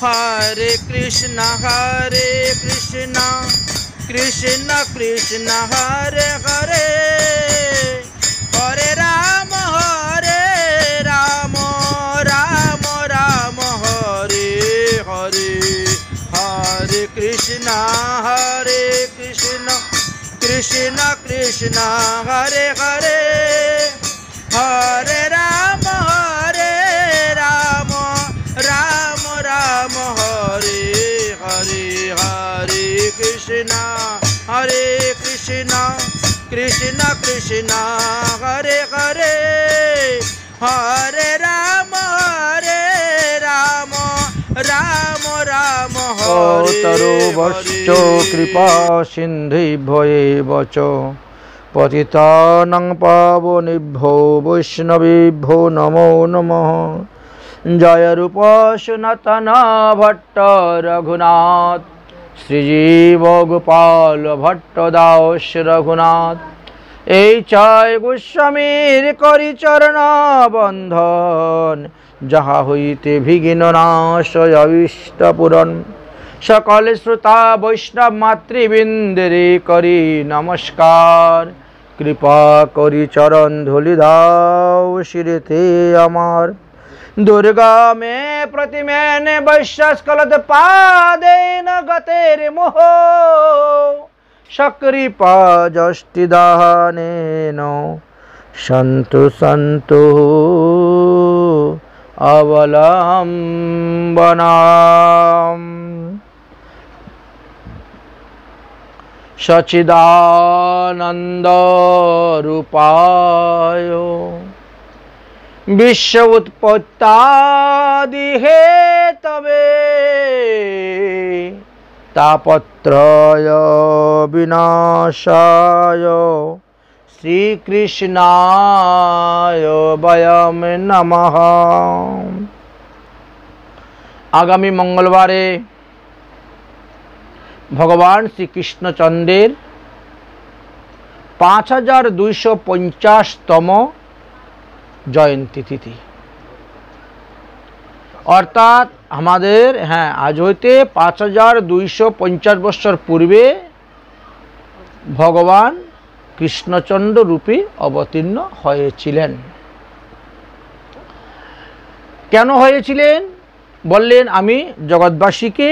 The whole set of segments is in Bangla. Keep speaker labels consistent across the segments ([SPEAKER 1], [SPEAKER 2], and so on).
[SPEAKER 1] Hare Krishna Krishna Krishna Hare Hare Hare Rama Rama Rama Hare Hare Hare Krishna Krishna Krishna Hare Hare Hare Rama Rama Rama Hare Hare Hare Krishna Krishna Krishna Hare Hare Hare Rama Rama Rama Hare
[SPEAKER 2] Taro Vascho Kripa Sindhibhyo Eva Cha Patitanang Pavanebhyo Vaishnavebhyo Namo Namaha Jaya Rupa Sanatana Bhatta Raghunath Sri Jiva Gopal Bhatta Das Raghunath এই চাই গোস্বামীর করি চরণা বন্ধন যাহা হইতে বিঘ্ন নাশ অভীষ্ট পূরণ সকল শ্রোতা বৈষ্ণব মাতৃবৃন্দেরে করি নমস্কার কৃপা করি চরণ ধুলি দাও শিরেতে আমার দুর্গা মে প্রতিমেনে বৈশ্বাসকলদ পাদেন গতের মোহ সকৃপা যষ্টি দাহানেন সন্তু সন্তু অবলম্বনাম সচিদানন্দ রূপায় বিশ্ব উৎপত্তাদি হেতবে তাপত্রয় বিনাশায় শ্রীকৃষ্ণায় বয়ম নমঃ। আগামী মঙ্গলবারে ভগবান শ্রীকৃষ্ণচন্দ্রের 5250তম জয়ন্তী তিথি, অর্থাৎ আমাদের আজ হইতে 5250 বছর পূর্বে ভগবান কৃষ্ণচন্দ্র রূপে অবতীর্ণ হয়েছিলেন। কেন হয়েছিলেন? বললেন আমি জগৎবাসীকে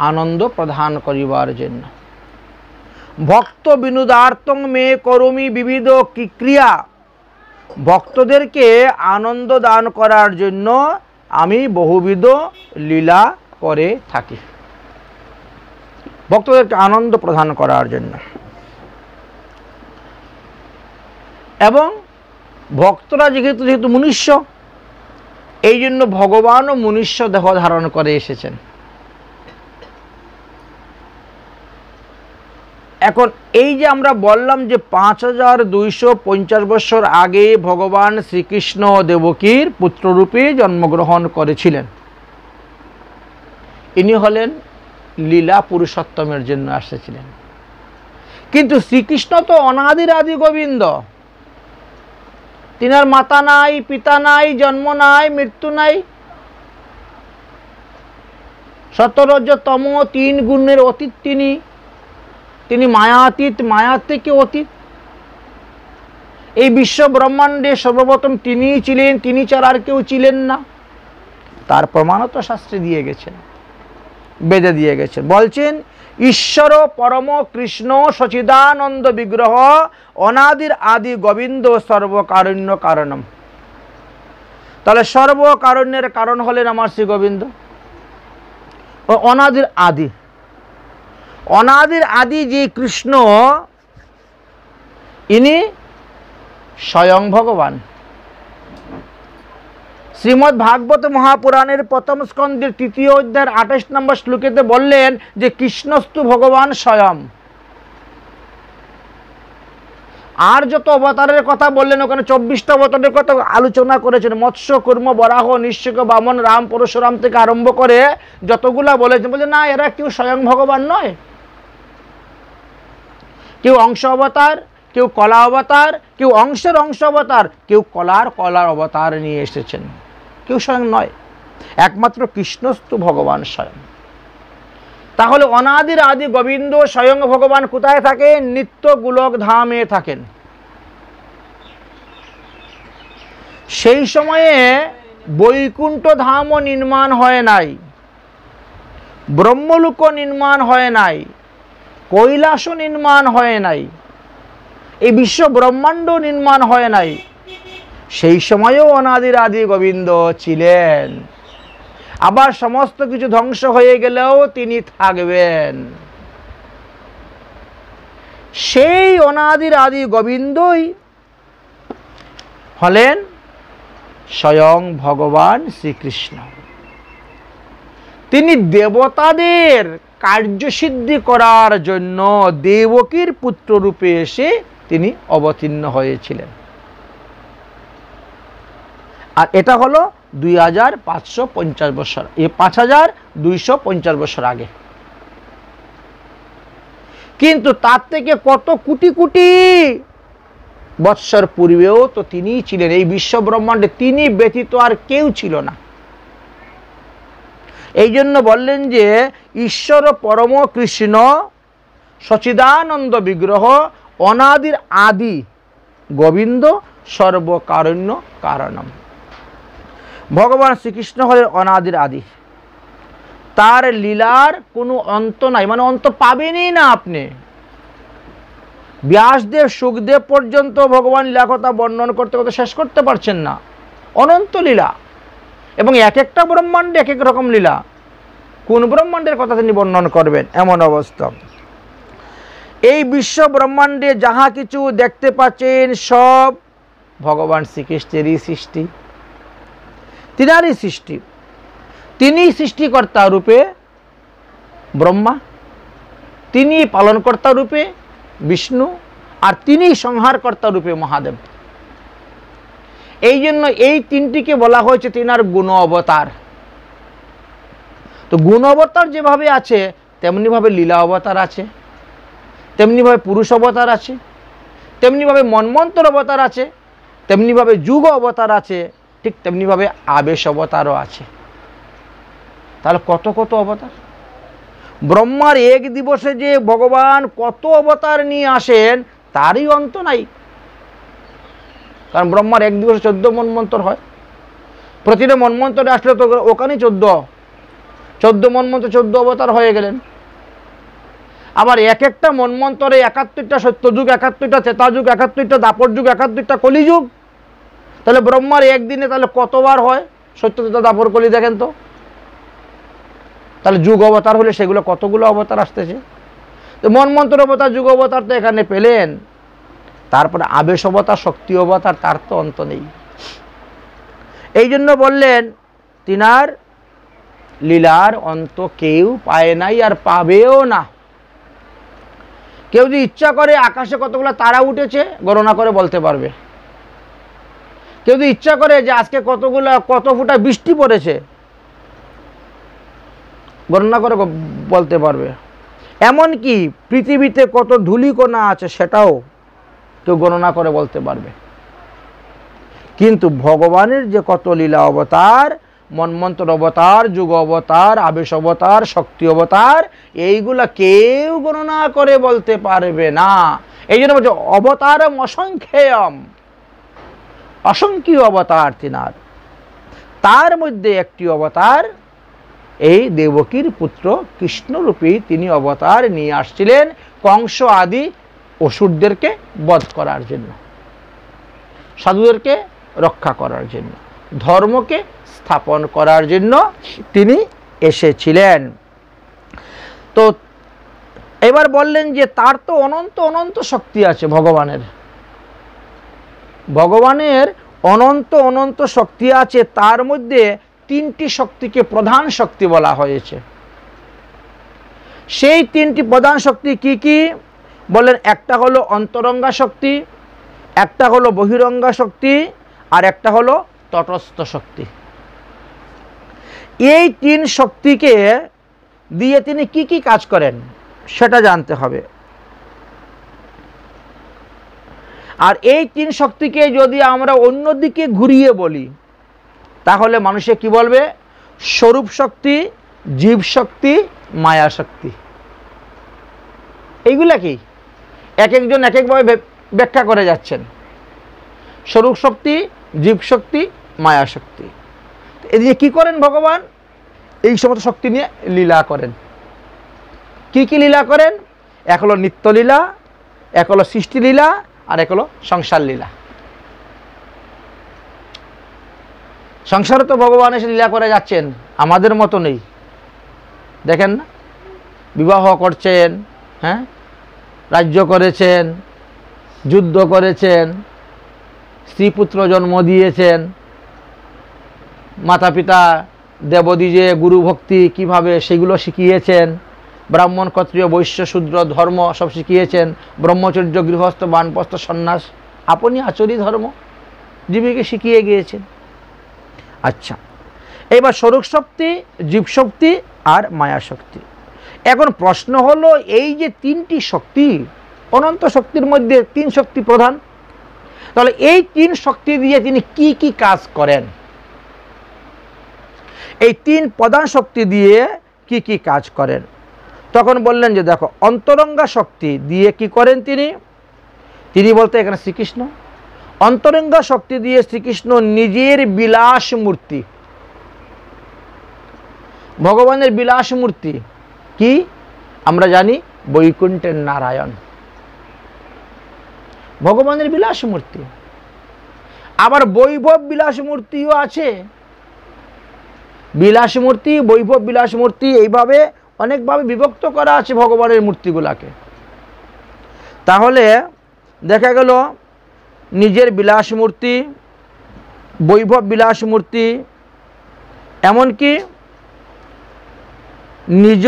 [SPEAKER 2] আনন্দ প্রদান করিবার জন্য। ভক্ত বিনোদার্থং মে করমি বিবিধ ক্রিয়া, ভক্তদেরকে আনন্দ দান করার জন্য আমি বহুবিধ লীলা করে থাকি, ভক্তদেরকে আনন্দ প্রদান করার জন্য। এবং ভক্তরা যেহেতু মনুষ্য, এই জন্য ভগবানও মনুষ্য দেহ ধারণ করে এসেছেন। এখন এই যে আমরা বললাম যে 5250 বছর আগে ভগবান শ্রীকৃষ্ণ দেবকীর পুত্ররূপে জন্মগ্রহণ করেছিলেন, ইনি হলেন লীলা পুরুষোত্তমের জন্য এসেছিলেন। কিন্তু শ্রীকৃষ্ণ তো অনাদির আদি গোবিন্দ, তিনার মাতা নাই, পিতা নাই, জন্ম নাই, মৃত্যু নাই, সতরজতম 3 গুণের অতীত তিনি মায়াতীত, মায়া থেকে অতীত। এই বিশ্ব ব্রহ্মাণ্ডে সর্বপ্রথম তিনিই ছিলেন, তিনি ছাড়া আর কেউ ছিলেন না। তার প্রমাণও তো শাস্ত্রে দিয়ে গেছেন, বেদে দিয়ে গেছেন। বলছেন ঈশ্বর পরম কৃষ্ণ সচিদানন্দ বিগ্রহ অনাদির আদি গোবিন্দ সর্বকারণ্য কারণম। তাহলে সর্বকারণ্যের কারণ হলেন আমার শ্রী গোবিন্দ। অনাদির আদি, অনাদির আদি যে কৃষ্ণ, ইনি স্বয়ং ভগবান। শ্রীমদ্ ভাগবত মহাপুরাণের প্রথম স্কন্ধের 3য় অধ্যায়ের 28 নম্বর শ্লোকেতে বললেন যে কৃষ্ণস্তু ভগবান স্বয়ং। আর যত অবতারের কথা বললেন ওখানে 24টা অবতারের কথা আলোচনা করেছেন। মৎস্য, কুর্ম, বরাহ, নিঃসৃক, বামন, রাম, পরশুরাম থেকে আরম্ভ করে যতগুলা বলেছেন, বলছে না এরা কেউ স্বয়ং ভগবান নয়। কেউ অংশ অবতার, কেউ কলা অবতার, কেউ অংশের অংশ অবতার, কেউ কলার অবতার নিয়ে এসেছেন, কেউ স্বয়ং নয়। একমাত্র কৃষ্ণস্তু ভগবান স্বয়ং। তাহলে অনাদির আদি গোবিন্দ স্বয়ং ভগবান কোথায় থাকেন? নিত্য গোলক ধামে থাকেন। সেই সময়ে বৈকুণ্ঠ ধামও নির্মাণ হয় নাই, ব্রহ্মলোক নির্মাণ হয় নাই, কৈলাসও নির্মাণ হয় নাই, এই বিশ্ব ব্রহ্মাণ্ড নির্মাণ হয় নাই। সেই সময়েও অনাদির আদি গোবিন্দ ছিলেন। আবার সমস্ত কিছু ধ্বংস হয়ে গেলেও তিনি থাকবেন। সেই অনাদির আদি গোবিন্দই হলেন স্বয়ং ভগবান শ্রীকৃষ্ণ। তিনি দেবতাদের কার্যসিদ্ধি করার জন্য দেবকীর পুত্র রূপে এসে তিনি অবতীর্ণ হয়েছিলেন। আর এটা হলো 2550 বছর, এই 5250 বছর আগে। কিন্তু তার থেকে কত কোটি কোটি বৎসর পূর্বেও তো তিনিই ছিলেন। এই বিশ্ব ব্রহ্মাণ্ডে তিনি ব্যতীত আর কেউ ছিল না। এই জন্য বললেন যে ঈশ্বর পরম কৃষ্ণ সচিদানন্দ বিগ্রহ অনাদির আদি গোবিন্দ সর্বকারণ্য কারণম। ভগবান শ্রীকৃষ্ণ হলেন অনাদির আদি। তার লীলার কোনো অন্ত নাই, মানে অন্ত পাবেনই না আপনি। ব্যাসদেব সুখদেব পর্যন্ত ভগবান লীলা কথা বর্ণন করতে করতে শেষ করতে পারছেন না। অনন্ত লীলা, এবং এক একটা ব্রহ্মাণ্ডে এক এক রকম লীলা। কোন ব্রহ্মাণ্ডের কথা তিনি বর্ণন করবেন, এমন অবস্থা। এই বিশ্ব ব্রহ্মাণ্ডে যাহা কিছু দেখতে পাচ্ছেন সব ভগবান শ্রীকৃষ্ণেরই সৃষ্টি, তিনারই সৃষ্টি। তিনি সৃষ্টিকর্তা রূপে ব্রহ্মা, তিনি পালনকর্তা রূপে বিষ্ণু, আর তিনি সংহারকর্তা রূপে মহাদেব। এই জন্য এই তিনটিকে বলা হয়েছে তিনার গুণ অবতার। তো গুণ অবতার যেভাবে আছে তেমনিভাবে লীলা অবতার আছে, তেমনিভাবে পুরুষ অবতার আছে, তেমনিভাবে মন্বন্তর অবতার আছে, তেমনিভাবে যুগ অবতার আছে, ঠিক তেমনিভাবে আবেশ অবতারও আছে। তাহলে কত কত অবতার! ব্রহ্মার এক দিবসে যে ভগবান কত অবতার নিয়ে আসেন তারই অন্ত নাই। কারণ ব্রহ্মার এক দিবসে 14 মন্বন্তর হয়। প্রতিটা মন্বন্তরে আসলে তো ওখানেই 14 মন্বন্তর 14 অবতার হয়ে গেলেন। আবার এক একটা মন্বন্তরে 71টা সত্যযুগ, 71টা ত্রেতাযুগ, 71টা দাপর যুগ, 71টা কলিযুগ। তাহলে ব্রহ্মার একদিনে তাহলে কতবার হয় সত্য, ত্রেতা, দাপর, কলি? দেখেন তো। তাহলে যুগ অবতার হলে সেগুলো কতগুলো অবতার আসতেছে। তো মন্বন্তর অবতার, যুগ অবতার তো এখানে পেলেন। তারপরে আবেশ অবতার, শক্তি অবতার, তার তো অন্ত নেই। এই জন্য বললেন তিনার লীলার অন্ত কেউ পায় নাই আর পাবেও না। কেউ যদি ইচ্ছা করে আকাশে কতগুলো তারা উঠেছে গণনা করে বলতে পারবে। কেউ যদি ইচ্ছা করে যে আজকে কত ফুটা বৃষ্টি পড়েছে গণনা করে বলতে পারবে। এমনকি পৃথিবীতে কত ধূলিকণা আছে সেটাও কেউ গণনা করে বলতে পারবে। কিন্তু ভগবানের যে কত লীলা অবতার, মন্বন্তর অবতার, যুগ অবতার, আবেশ অবতার, শক্তি অবতার, এইগুলা কেউ গণনা করে বলতে পারবে না। এই জন্য বলছে অবতারম অসংখ্যম, অসংখ্য অবতার তিনার। তার মধ্যে একটি অবতার এই দেবকীর পুত্র কৃষ্ণরূপী তিনি অবতার নিয়ে আসছিলেন কংস আদি অসুরদেরকে বধ করার জন্য, সাধুদেরকে রক্ষা করার জন্য, ধর্মকে স্থাপন করার জন্য তিনি এসেছিলেন। তো এবার বললেন যে তার তো অনন্ত অনন্ত শক্তি আছে। ভগবানের অনন্ত অনন্ত শক্তি আছে। তার মধ্যে 3টি শক্তিকে প্রধান শক্তি বলা হয়েছে। সেই 3টি প্রধান শক্তি কি কি বলেন? একটা হলো অন্তরঙ্গা শক্তি, একটা হলো বহিরঙ্গা শক্তি, আর একটা হলো তটস্থ শক্তি। এই 3 শক্তিকে দিয়ে তিনি কি কি কাজ করেন সেটা জানতে হবে। আর এই 3 শক্তিকে যদি আমরা অন্যদিকে ঘুরিয়ে বলি তাহলে মানুষে কি বলবে? স্বরূপ শক্তি, জীব শক্তি, মায়া শক্তি। এইগুলা কি এক একজন এক একভাবে ব্যাখ্যা করে যাচ্ছেন। স্বরূপ শক্তি, জীব শক্তি, মায়া শক্তি। এদিকে কি করেন ভগবান? এই সমস্ত শক্তি নিয়ে লীলা করেন। কি কি লীলা করেন? এক হলো নিত্যলীলা, এক হলো সৃষ্টিলীলা, আর এক হলো সংসার লীলা। সংসারে তো ভগবান এসে লীলা করে যাচ্ছেন, আমাদের মতো নেই। দেখেন না, বিবাহ করছেন, হ্যাঁ, রাজ্য করেছেন, যুদ্ধ করেছেন, স্ত্রী পুত্র জন্ম দিয়েছেন, মাতা পিতা দেবদ্বিজে গুরু ভক্তি কীভাবে সেগুলো শিখিয়েছেন, ব্রাহ্মণ ক্ষত্রিয় বৈশ্য শূদ্র ধর্ম সব শিখিয়েছেন, ব্রহ্মচর্য গৃহস্থ বানপ্রস্থ সন্ন্যাস আপনি আচরি ধর্ম জীবীকে শিখিয়ে গিয়েছেন। আচ্ছা, এবার স্বরূপ শক্তি, জীব শক্তি আর মায়া শক্তি। এখন প্রশ্ন হলো, এই যে তিনটি শক্তি, অনন্ত শক্তির মধ্যে তিন শক্তি প্রধান, তাহলে এই তিন শক্তি দিয়ে তিনি কি কি কাজ করেন? এই তিন প্রধান শক্তি দিয়ে কি কি কাজ করেন? তখন বললেন যে দেখো, অন্তরঙ্গা শক্তি দিয়ে কি করেন তিনি? তিনি বলতে এখানে শ্রীকৃষ্ণ, অন্তরঙ্গা শক্তি দিয়ে শ্রীকৃষ্ণ নিজের বিলাস মূর্তি, ভগবানের বিলাস মূর্তি কি আমরা জানি, বৈকুণ্ঠের নারায়ণ ভগবানের বিলাস মূর্তি। আবার বৈভব বিলাস মূর্তিও আছে। বিলাস মূর্তি, বৈভব বিলাস মূর্তি, এইভাবে অনেকভাবে বিভক্ত করা আছে ভগবানের মূর্তিগুলাকে। তাহলে দেখা গেল নিজের বিলাস মূর্তি, বৈভব বিলাস মূর্তি, এমনকি নিজ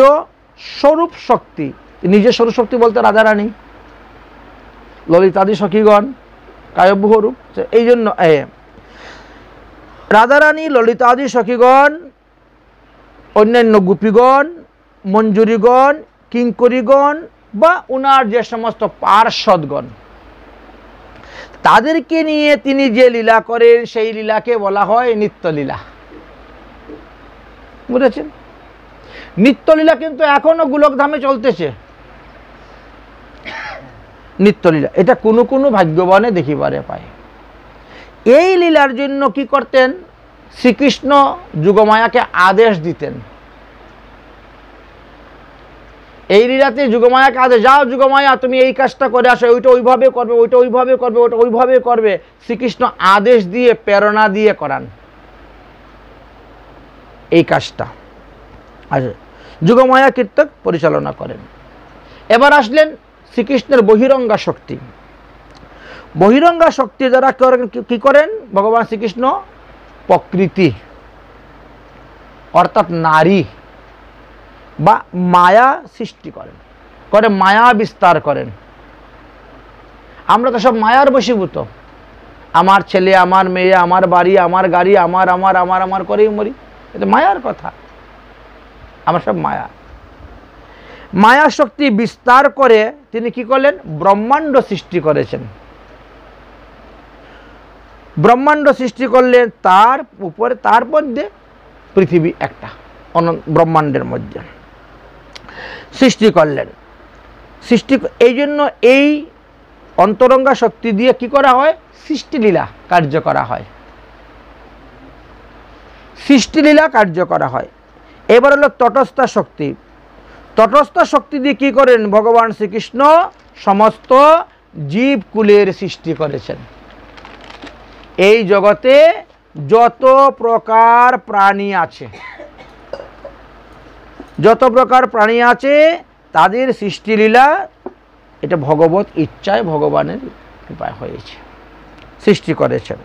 [SPEAKER 2] স্বরূপ শক্তি। নিজের স্বরূপ শক্তি বলতে রাধারানী, ললিতাদি সখীগণ, কায়ব্যরূপ। এই জন্য রাধারানী, ললিতাদি সখীগণ, অন্যান্য গোপীগণ, মঞ্জুরিগণ, কিঙ্করীগণ বা উনার যে সমস্ত পার্ষদগণ, তাদেরকে নিয়ে তিনি যে লীলা করেন সেই লীলাকে বলা হয় নিত্যলীলা। বুঝেছেন? নিত্যলীলা কিন্তু এখনো গোলকধামে চলতেছে। নিত্যলীলা এটা কোনো কোনো ভাগ্যবানে দেখিবারে পায়। এই লীলার জন্য কি করতেন? শ্রীকৃষ্ণ যুগমায়াকে আদেশ দিতেন। এই লীলাতে যুগমায়াকে আদেশ, যাও যুগমায়া তুমি এই কাজটা করে আসো, ওইটা ওইভাবে করবে, ওইটা ওইভাবে করবে, ওইটা ওইভাবে করবে। শ্রীকৃষ্ণ আদেশ দিয়ে, প্রেরণা দিয়ে করান এই কাজটা। আচ্ছা, যুগমায়া কীর্তক পরিচালনা করেন। এবার আসলেন শ্রীকৃষ্ণের বহিরঙ্গা শক্তি। বহিরঙ্গা শক্তি দ্বারা কি করেন ভগবান শ্রীকৃষ্ণ? প্রকৃতি অর্থাৎ নারী বা মায়া সৃষ্টি করেন, মায়া বিস্তার করেন। আমরা তো সব মায়ার বশীভূত। আমার ছেলে, আমার মেয়ে, আমার বাড়ি, আমার গাড়ি, আমার আমার আমার আমার করেই মরি। এটা মায়ার কথা। আমরা সব মায়া। মায়া শক্তি বিস্তার করে তিনি কি করলেন? ব্রহ্মাণ্ড সৃষ্টি করেছেন। ব্রহ্মাণ্ড সৃষ্টি করলেন, তার উপরে তার মধ্যে পৃথিবী একটা ব্রহ্মাণ্ডের মধ্যে সৃষ্টি করলেন। এই জন্য এই অন্তরঙ্গা শক্তি দিয়ে কি করা হয়? সৃষ্টিলীলা কার্য করা হয়। সৃষ্টিলীলা কার্য করা হয়। এবার হলো তটস্থা শক্তি। তটস্থ শক্তি দিয়ে কি করেন ভগবান শ্রীকৃষ্ণ? সমস্ত জীবকুলের সৃষ্টি করেছেন। এই জগতে যত প্রকার প্রাণী আছে, যত প্রকার প্রাণী আছে তাদের সৃষ্টিলীলা এটা ভগবত ইচ্ছায় ভগবানের কৃপায় হয়েছে, সৃষ্টি করেছেন।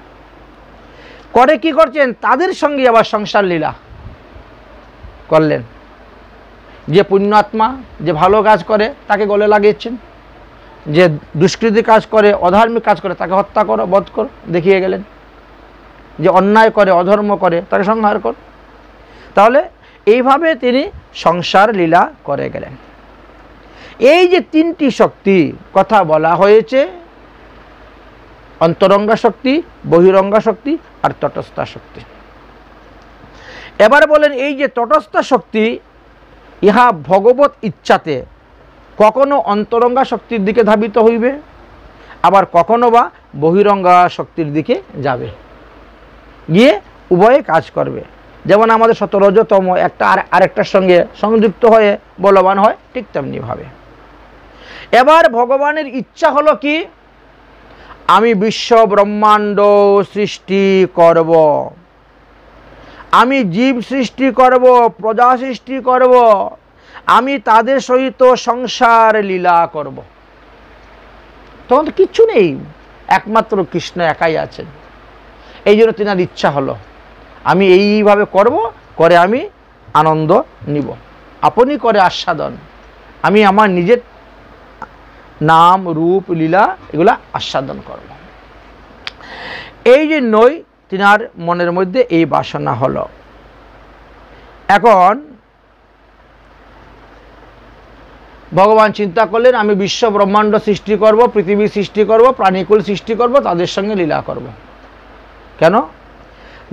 [SPEAKER 2] করে কি করছেন? তাদের সঙ্গে আবার সংসার লীলা করলেন। যে পুণ্যাত্মা, যে ভালো কাজ করে তাকে গলে লাগিয়েছেন, যে দুষ্কৃতি কাজ করে, অধার্মিক কাজ করে তাকে হত্যা করো, বধ করো, দেখিয়ে গেলেন। যে অন্যায় করে, অধর্ম করে তাকে সংহার কর। তাহলে এইভাবে তিনি সংসার লীলা করে গেলেন। এই যে তিনটি শক্তি কথা বলা হয়েছে, অন্তরঙ্গা শক্তি, বহিরঙ্গা শক্তি আর তটস্থা শক্তি। এবার বলেন এই যে তটস্থ শক্তি, ইহা ভগবত ইচ্ছাতে কখনো অন্তরঙ্গা শক্তির দিকে ধাবিত হইবে, আবার কখনো বা বহিরঙ্গা শক্তির দিকে যাবে, গিয়ে উভয়ে কাজ করবে। যেমন আমাদের সতরজতম একটা আরেকটার সঙ্গে সংযুক্ত হয়ে বলবান হয়, ঠিক তেমনিভাবে এবার ভগবানের ইচ্ছা হলো কি, আমি বিশ্ব ব্রহ্মাণ্ড সৃষ্টি করব, আমি জীব সৃষ্টি করব, প্রজা সৃষ্টি করব, আমি তাদের সহিত সংসার লীলা করব। তখন তো কিচ্ছু নেই, একমাত্র কৃষ্ণ একাই আছেন। এই জন্য তেনার ইচ্ছা হলো আমি এইভাবে করব, করে আমি আনন্দ নিব, আপনি করে আস্বাদন, আমি আমার নিজের নাম রূপ লীলা এগুলা আস্বাদন করব। এই যে নই তিনার মনের মধ্যে এই বাসনা হলো। এখন ভগবান চিন্তা করলেন আমি বিশ্ব ব্রহ্মাণ্ড সৃষ্টি করব, পৃথিবী সৃষ্টি করব, প্রাণীকুল সৃষ্টি করব, তাদের সঙ্গে লীলা করব। কেন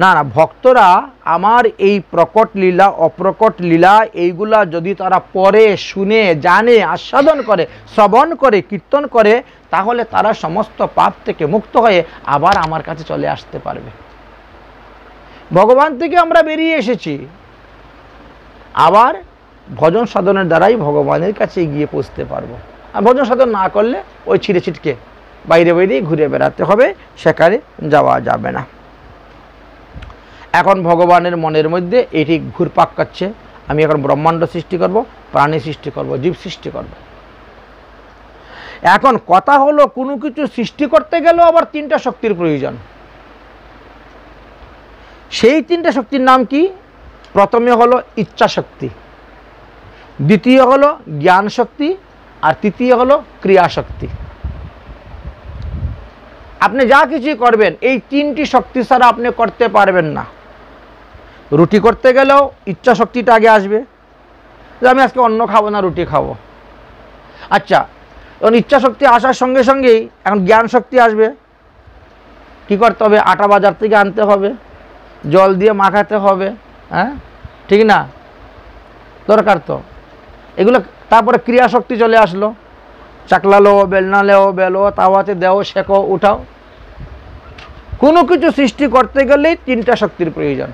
[SPEAKER 2] না, না ভক্তরা আমার এই প্রকট লীলা অপ্রকট লীলা এইগুলা যদি তারা পড়ে শুনে জানে আস্বাদন করে শ্রবণ করে কীর্তন করে, তাহলে তারা সমস্ত পাপ থেকে মুক্ত হয়ে আবার আমার কাছে চলে আসতে পারবে। ভগবান থেকে আমরা বেরিয়ে এসেছি, আবার ভজন সাধনের দ্বারাই ভগবানের কাছে গিয়ে পৌঁছতে পারবো। আর ভজন সাধন না করলে ওই ছিঁড়ে ছিটকে বাইরে বাইরেই ঘুরে বেড়াতে হবে, সেখানে যাওয়া যাবে না। এখন ভগবানের মনের মধ্যে এটি ঘুরপাক কাচ্ছে, আমি এখন ব্রহ্মাণ্ড সৃষ্টি করব, প্রাণী সৃষ্টি করব, জীব সৃষ্টি করব। এখন কথা হলো কোনো কিছু সৃষ্টি করতে গেলেও আবার তিনটা শক্তির প্রয়োজন। সেই তিনটা শক্তির নাম কি? প্রথমে হলো ইচ্ছা শক্তি, দ্বিতীয় হলো জ্ঞান শক্তি, আর তৃতীয় হলো ক্রিয়া শক্তি। আপনি যা কিছুই করবেন এই তিনটি শক্তি ছাড়া আপনি করতে পারবেন না। রুটি করতে গেলেও ইচ্ছা শক্তিটা আগে আসবে, যে আমি আজকে অন্ন খাবো না, রুটি খাবো। আচ্ছা, এখন ইচ্ছা শক্তি আসার সঙ্গে সঙ্গেই এখন জ্ঞান শক্তি আসবে। কি করতে হবে? আটা বাজার থেকে আনতে হবে, জল দিয়ে মাখাতে হবে, হ্যাঁ ঠিক না, দরকার তো এগুলো। তারপরে ক্রিয়া শক্তি চলে আসলো, চাকলা লো, বেলনা লেও, বেলো, তাওয়াতে দেও, শেখো, উঠাও। কোনো কিছু সৃষ্টি করতে গেলেই তিনটা শক্তির প্রয়োজন।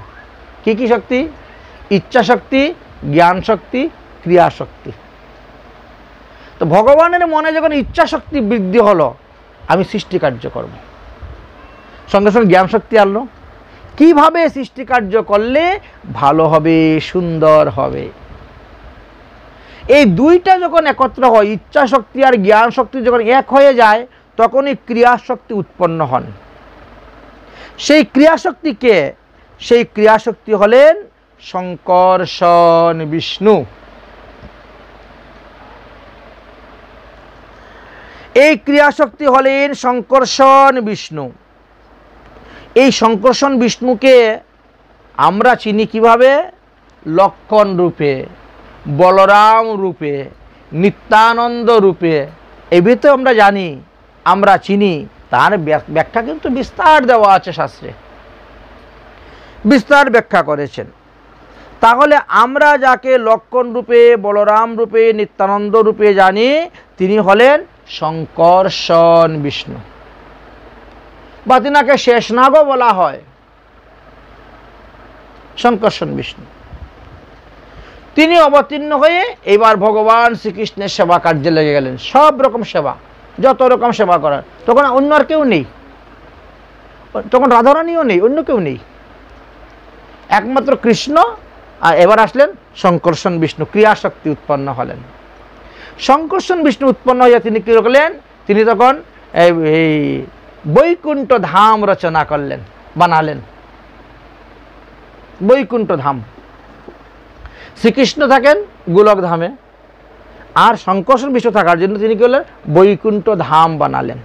[SPEAKER 2] কি কি শক্তি? ইচ্ছা শক্তি, জ্ঞান শক্তি, ক্রিয়া শক্তি। তো ভগবানের মনে যখন ইচ্ছা শক্তি বৃদ্ধি হলো, আমি সৃষ্টি কার্য করব, সঙ্গে সঙ্গে জ্ঞান শক্তি আনলো, কিভাবে সৃষ্টি কার্য করলে ভালো হবে, সুন্দর হবে। এই দুইটা যখন একত্র হয়, ইচ্ছা শক্তি আর জ্ঞান শক্তি যখন এক হয়ে যায়, তখনই ক্রিয়া শক্তি উৎপন্ন হন। সেই ক্রিয়া শক্তিকে, সেই ক্রিয়া শক্তি হলেন শঙ্কর্ষণ বিষ্ণু। এই ক্রিয়া শক্তি হলেন শঙ্কর্ষণ বিষ্ণু। এই শঙ্কর্ষণ বিষ্ণুকে আমরা চিনি কিভাবে? লক্ষণ রূপে, বলরাম রূপে, নিত্যানন্দ রূপে। এই ভিতরে আমরা জানি, আমরা চিনি, তার ব্যাখ্যা কিন্তু বিস্তার দেওয়া আছে শাস্ত্রে, বিস্তার ব্যাখ্যা করেছেন। তাহলে আমরা যাকে লক্ষণ রূপে, বলরাম রূপে, নিত্যানন্দ রূপে জানি, তিনি হলেন শঙ্কর্ষণ বিষ্ণু, বা তিনাকে শেষনাগও বলা হয়। শঙ্কর্ষণ বিষ্ণু তিনি অবতীর্ণ হয়ে এবার ভগবান শ্রীকৃষ্ণের সেবা কার্যে লেগে গেলেন। সব রকম সেবা, যত রকম সেবা করার। তখন অন্য আর কেউ নেই, তখন রাধারানীও নেই, অন্য কেউ নেই, একমাত্র কৃষ্ণ। আর এবার আসলেন শঙ্কর্ষণ বিষ্ণু, ক্রিয়া শক্তি উৎপন্ন হলেন। শঙ্কর্ষণ বিষ্ণু উৎপন্ন হয়ে তিনি কী করলেন? তিনি তখন এই বৈকুণ্ঠ ধাম রচনা করলেন, বানালেন বৈকুণ্ঠ ধাম। শ্রীকৃষ্ণ থাকেন গোলক ধামে, আর শঙ্কর্ষণ বিষ্ণু থাকার জন্য তিনি কি করলেন? বৈকুণ্ঠ ধাম বানালেন।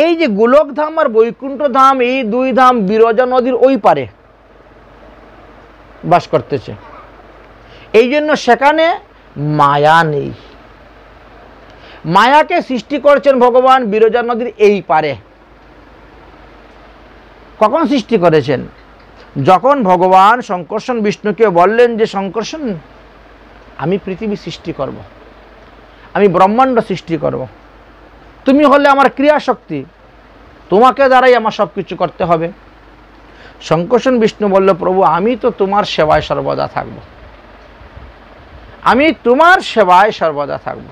[SPEAKER 2] এই যে গোলক ধাম আর বৈকুণ্ঠ ধাম, এই দুই ধাম বিরজা নদীর ওই পারে বাস করতেছে। এই জন্য সেখানে মায়া নেই। মায়াকে সৃষ্টি করছেন ভগবান বিরজা নদীর এই পারে। কখন সৃষ্টি করেছেন? যখন ভগবান শঙ্কর্ষণ বিষ্ণুকে বললেন যে শঙ্কর্ষণ, আমি পৃথিবী সৃষ্টি করব, আমি ব্রহ্মাণ্ড সৃষ্টি করব, তুমি হলে আমার ক্রিয়া শক্তি, তোমাকে দ্বারাই আমার সব কিছু করতে হবে। শঙ্কর্ষণ বিষ্ণু বলল, প্রভু আমি তো তোমার সেবায় সর্বদা থাকব, আমি তোমার সেবায় সর্বদা থাকব।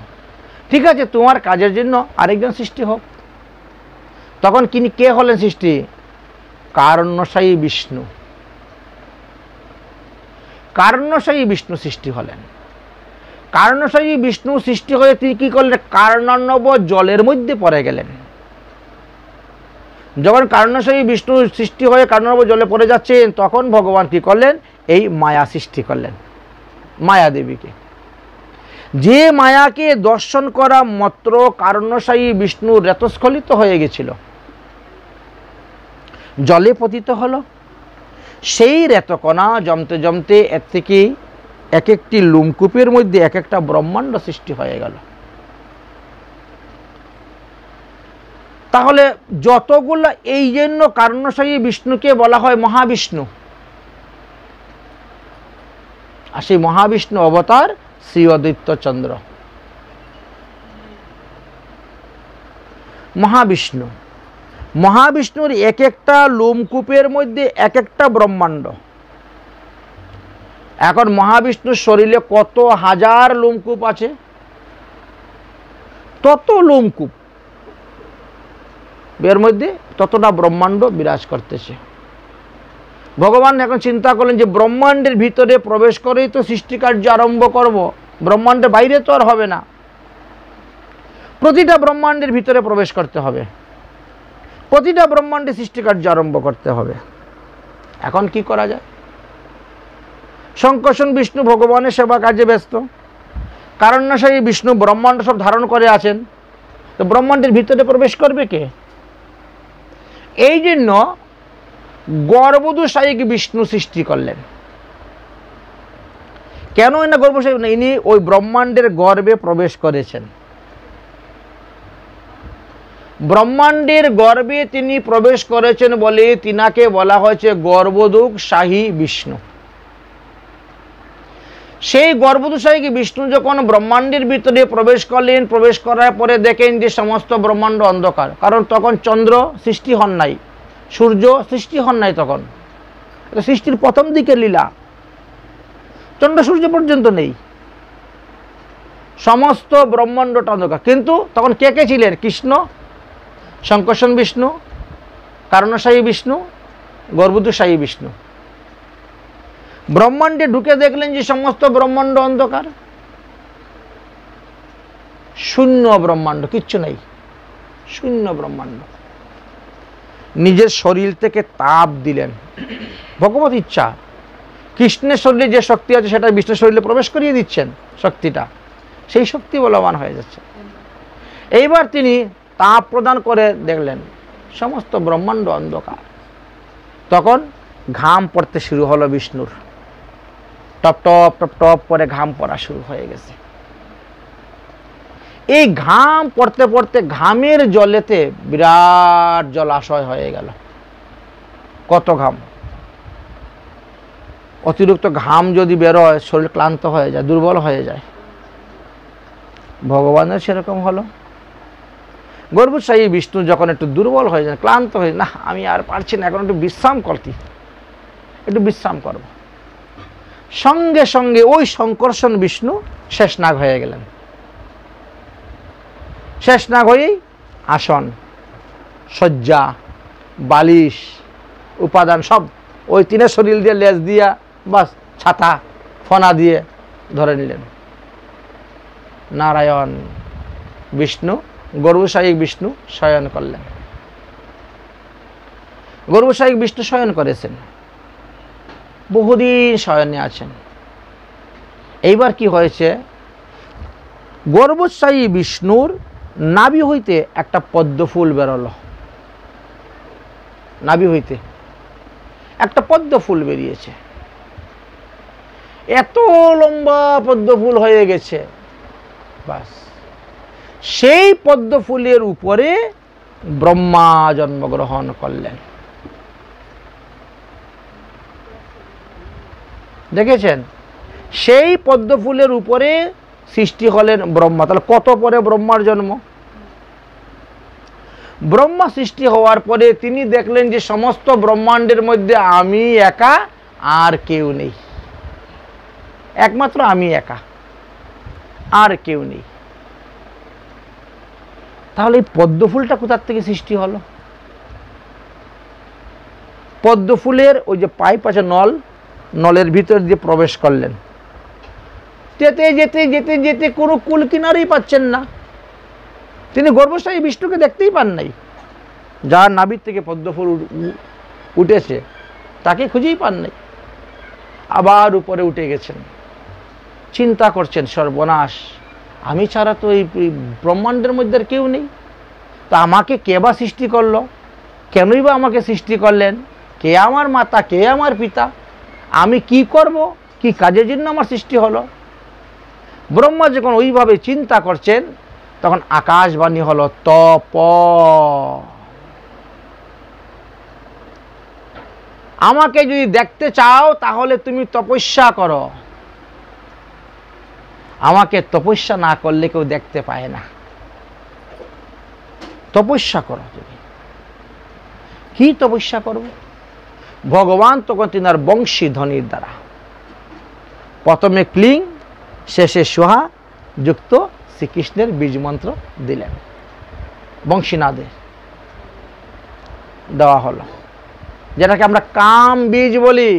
[SPEAKER 2] ঠিক আছে, তোমার কাজের জন্য আরেকজন সৃষ্টি হোক। তখন কে হলেন সৃষ্টি? কারণ্যশায়ী বিষ্ণু। কারণ্যশায়ী বিষ্ণু সৃষ্টি হলেন। কারণ্যশায়ী বিষ্ণু সৃষ্টি হয়ে তিনি কি করলেন? কারণার্ণব জলের মধ্যে পড়ে গেলেন। যখন কারণ্যশায়ী বিষ্ণু সৃষ্টি হয়ে কারণার্ণব জলে পড়ে যাচ্ছেন, তখন ভগবান কি করলেন? এই মায়া সৃষ্টি করলেন, মায়া দেবীকে। যে মায়াকে দর্শন করা মাত্র কারণ্যশায়ী বিষ্ণু রেতস্খলিত হয়ে গেছিল, জলে পতিত হলো। সেই রেতকণা জমতে জমতে এর থেকে এক একটি লুমকূপের মধ্যে এক একটা ব্রহ্মাণ্ড সৃষ্টি হয়ে গেল। তাহলে যতগুলো, এই জন্য কারণ্যশায়ী বিষ্ণুকে বলা হয় মহাবিষ্ণু। আর সেই মহাবিষ্ণু অবতার শ্রী অদ্বৈত চন্দ্র। মহাবিষ্ণু, মহাবিষ্ণুর এক একটা লোমকূপের মধ্যে এক একটা ব্রহ্মাণ্ড। এখন মহাবিষ্ণুর শরীরে কত হাজার লোমকূপ আছে, তত লোমকূপ এর মধ্যে ততটা ব্রহ্মাণ্ড বিরাজ করতেছে। ভগবান এখন চিন্তা করলেন যে ব্রহ্মাণ্ডের ভিতরে প্রবেশ করেই তো সৃষ্টিকার্য আরম্ভ করব, ব্রহ্মাণ্ডের বাইরে তো আর হবে না, প্রতিটা ব্রহ্মাণ্ডের ভিতরে প্রবেশ করতে হবে, প্রতিটা ব্রহ্মাণ্ডে সৃষ্টিকার্য আরম্ভ করতে হবে। এখন কি করা যায়? শঙ্কর্ষণ বিষ্ণু ভগবানের সেবা কাজে ব্যস্ত, কারণ্যশায়ী বিষ্ণু ব্রহ্মাণ্ড সব ধারণ করে আছেন, তো ব্রহ্মাণ্ডের ভিতরে প্রবেশ করবে কে? এই জন্য গর্ভদোষায়ী বিষ্ণু সৃষ্টি করলেন। কেন না গর্ভদোষায়ী? ইনি ওই ব্রহ্মাণ্ডের গর্ভে প্রবেশ করেছেন। ব্রহ্মাণ্ডের গর্ভে তিনি প্রবেশ করেছেন বলে তিনাকে বলা হয়েছে গর্ভদোষায়ী বিষ্ণু। সেই গর্ভদোষায়ী বিষ্ণু যখন ব্রহ্মাণ্ডের ভিতরে প্রবেশ করলেন, প্রবেশ করার পরে দেখেন যে সমস্ত ব্রহ্মাণ্ড অন্ধকার, কারণ তখন চন্দ্র সৃষ্টি হন নাই, সূর্য সৃষ্টি হন নাই, তখন সৃষ্টির প্রথম দিকের লীলা, চন্দ্র সূর্য পর্যন্ত নেই, সমস্ত ব্রহ্মাণ্ডটা অন্ধকার। কিন্তু তখন কে কে ছিলেন? কৃষ্ণ, শঙ্কর্ষণ বিষ্ণু, কারণ্যশায়ী বিষ্ণু, গর্ভদোষায়ী বিষ্ণু। ব্রহ্মাণ্ডে ঢুকে দেখলেন যে সমস্ত ব্রহ্মাণ্ড অন্ধকার, শূন্য ব্রহ্মাণ্ড, কিচ্ছু নেই, শূন্য ব্রহ্মাণ্ড। নিজের শরীর থেকে তাপ দিলেন, ভগবত ইচ্ছা। কৃষ্ণের শরীরে যে শক্তি আছে সেটা বিষ্ণুর শরীরে প্রবেশ করিয়ে দিচ্ছেন, শক্তিটা সেই শক্তি বলবান হয়ে যাচ্ছে। এইবার তিনি তাপ প্রদান করে দেখলেন সমস্ত ব্রহ্মাণ্ড অন্ধকার। তখন ঘাম পড়তে শুরু হলো বিষ্ণুর, টপ টপ টপ টপ করে ঘাম পড়া শুরু হয়ে গেছে। এই ঘাম পড়তে পড়তে ঘামের জলেতে বিরাট জলাশয় হয়ে গেল। কত ঘাম! অতিরিক্ত ঘাম যদি বেরোয় শরীর ক্লান্ত হয়ে যায়, দুর্বল হয়ে যায়। ভগবানের সেরকম হলো। গর্ভদোষায়ী বিষ্ণু যখন একটু দুর্বল হয়ে যায়, ক্লান্ত হয়ে যায়, না আমি আর পারছি না, এখন একটু বিশ্রাম করতে, একটু বিশ্রাম করব, সঙ্গে সঙ্গে ওই শঙ্কর্ষণ বিষ্ণু শেষনাগ হয়ে গেলেন। শেষনাগ হয়েই আসন, শয্যা, বালিশ, উপাদান সব ওই তিনের শরীর দিয়ে, লেজ দিয়া, বাস ছাতা ফনা দিয়ে ধরে নিলেন। নারায়ণ বিষ্ণু, গর্ভদোষায়ী বিষ্ণু শয়ন করলেন। গর্ভদোষায়ী বিষ্ণু শয়ন করেছেন, বহুদিন শয়নে আছেন। এইবার কি হয়েছে? গর্ভদোষায়ী বিষ্ণুর নাভি হইতে একটা পদ্ম ফুল বেরোলো, নাভি হইতে একটা পদ্ম ফুল বেরিয়েছে। এত লম্বা পদ্ম ফুল হয়ে গেছে, বাস সেই পদ্ম ফুলের উপরে ব্রহ্মা জন্মগ্রহণ করলেন। দেখেছেন? সেই পদ্ম ফুলের উপরে সৃষ্টি হলেন ব্রহ্মা। তাহলে কত পরে ব্রহ্মার জন্ম? ব্রহ্মা সৃষ্টি হওয়ার পরে তিনি দেখলেন যে সমস্ত ব্রহ্মাণ্ডের মধ্যে আমি একা, আর কেউ নেই, একমাত্র আমি একা, আর কেউ নেই। তাহলে এই পদ্ম ফুলটা কোথার থেকে সৃষ্টি হলো? পদ্ম ফুলের ওই যে পাইপ আছে, নল, নলের ভিতর দিয়ে প্রবেশ করলেন। যেতে যেতে যেতে যেতে কোনো কুল কিনারেই পাচ্ছেন না। তিনি গর্ভশায়ী বিষ্ণুকে দেখতেই পান নাই। যার নাভির থেকে পদ্ম ফুল উঠেছে তাকে খুঁজেই পান নাই। আবার উপরে উঠে গেছেন, চিন্তা করছেন সর্বনাশ, আমি ছাড়া তো এই ব্রহ্মাণ্ডের মধ্যে কেউ নেই, তা আমাকে কে বা সৃষ্টি করলো? কেনই বা আমাকে সৃষ্টি করলেন? কে আমার মাতা, কে আমার পিতা? আমি কি করব, কি কাজের জন্য আমার সৃষ্টি হলো? ব্রহ্মা যখন ওইভাবে চিন্তা করছেন তখন আকাশবাণী হলো, তপ, আমাকে যদি দেখতে চাও তাহলে তুমি তপস্যা করো। আমাকে তপস্যা না করলে কেউ দেখতে পায় না। তপস্যা করো। তুমি কি তপস্যা করব? ভগবান তখন তিনার বংশী ধ্বনির দ্বারা প্রথমে ক্লিং, শেষে সোহা যুক্ত শ্রীকৃষ্ণের বীজ মন্ত্র দিলেন, বংশীনাদের দেওয়া হলো, যেটাকে আমরা কাম বীজ বলি।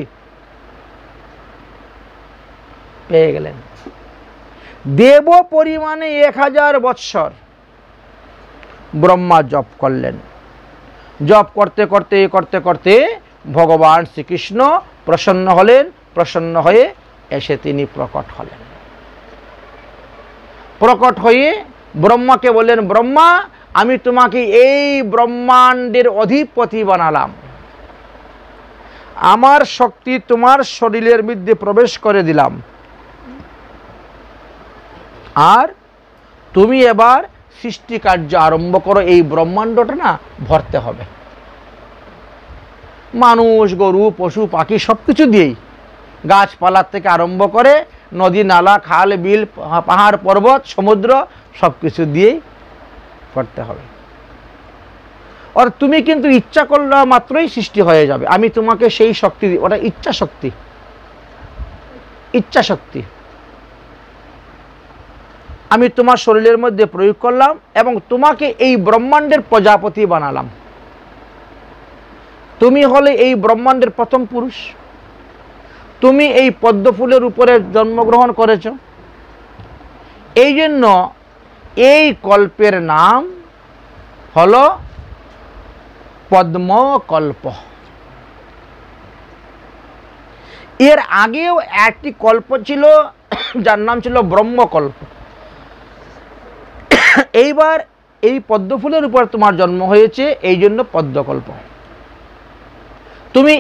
[SPEAKER 2] পেয়ে গেলেন। দেব পরিমাণে 1000 বৎসর ব্রহ্মা জপ করলেন। জপ করতে করতে করতে করতে ভগবান শ্রীকৃষ্ণ প্রসন্ন হলেন। প্রসন্ন হয়ে এসে তিনি প্রকট হলেন। প্রকট হয়ে ব্রহ্মাকে বললেন, ব্রহ্মা, আমি তোমাকে এই ব্রহ্মাণ্ডের অধিপতি বানালাম। আমার শক্তি তোমার শরীরের মধ্যে প্রবেশ করে দিলাম, আর তুমি এবার সৃষ্টি কার্য আরম্ভ করো। এই ব্রহ্মাণ্ডটা না ভরতে হবে মানুষ, গরু, পশু, পাখি সবকিছু দিয়েই, গাছপালার থেকে আরম্ভ করে নদী, নালা, খাল, বিল, পাহাড়, পর্বত, সমুদ্র সবকিছু দিয়েই করতে হবে। আর তুমি কিন্তু ইচ্ছা করলে মাত্রই সৃষ্টি হয়ে যাবে। আমি তোমাকে সেই শক্তি দিই, ওটা ইচ্ছা শক্তি। ইচ্ছা শক্তি আমি তোমার শরীরের মধ্যে প্রয়োগ করলাম এবং তোমাকে এই ব্রহ্মাণ্ডের প্রজাপতি বানালাম। তুমি হলে এই ব্রহ্মাণ্ডের প্রথম পুরুষ। তুমি এই পদ্ম ফুলের উপরে জন্মগ্রহণ করেছ। এই জন্য এই কল্পের নাম হলো পদ্মকল্প। এর আগেও একটি কল্প ছিল যার নাম ছিল ব্রহ্মকল্প। এইবার এই পদ্ম ফুলের উপর তোমার জন্ম হয়েছে, এই জন্য পদ্মকল্প। তুমি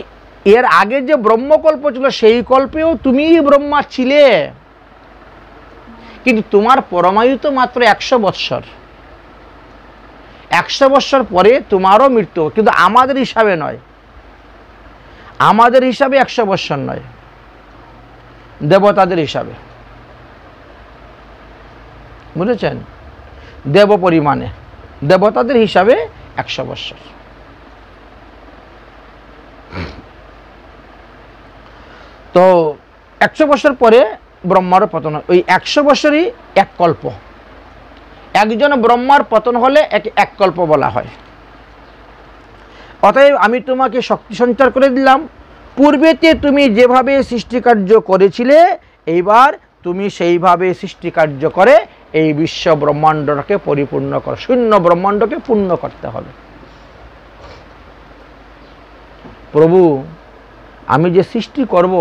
[SPEAKER 2] এর আগে যে ব্রহ্মকল্প ছিল সেই কল্পেও তুমিই ব্রহ্মা ছিলে, কিন্তু তোমার পরমায়ু তো মাত্র 100 বৎসর। 100 বৎসর পরে তোমারও মৃত্যু, কিন্তু আমাদের হিসাবে নয়। আমাদের হিসাবে 100 বৎসর নয়, দেবতাদের হিসাবে। বুঝেছেন? দেব পরিমাণে, দেবতাদের হিসাবে 100 বৎসর। তো 100 বছর পরে ব্রহ্মার পতন। ওই 100 বছরই এক কল্প। একজন ব্রহ্মার পতন হলে এক কল্প বলা হয়। অতএব আমি তোমাকে শক্তি সঞ্চার করে দিলাম। পূর্বেতে তুমি যেভাবে সৃষ্টিকার্য করেছিলে, এইবার তুমি সেইভাবে সৃষ্টিকার্য করে এই বিশ্ব ব্রহ্মাণ্ডকে পরিপূর্ণ করো। শূন্য ব্রহ্মাণ্ডকে পূর্ণ করতে হবে। প্রভু, আমি যে সৃষ্টি করব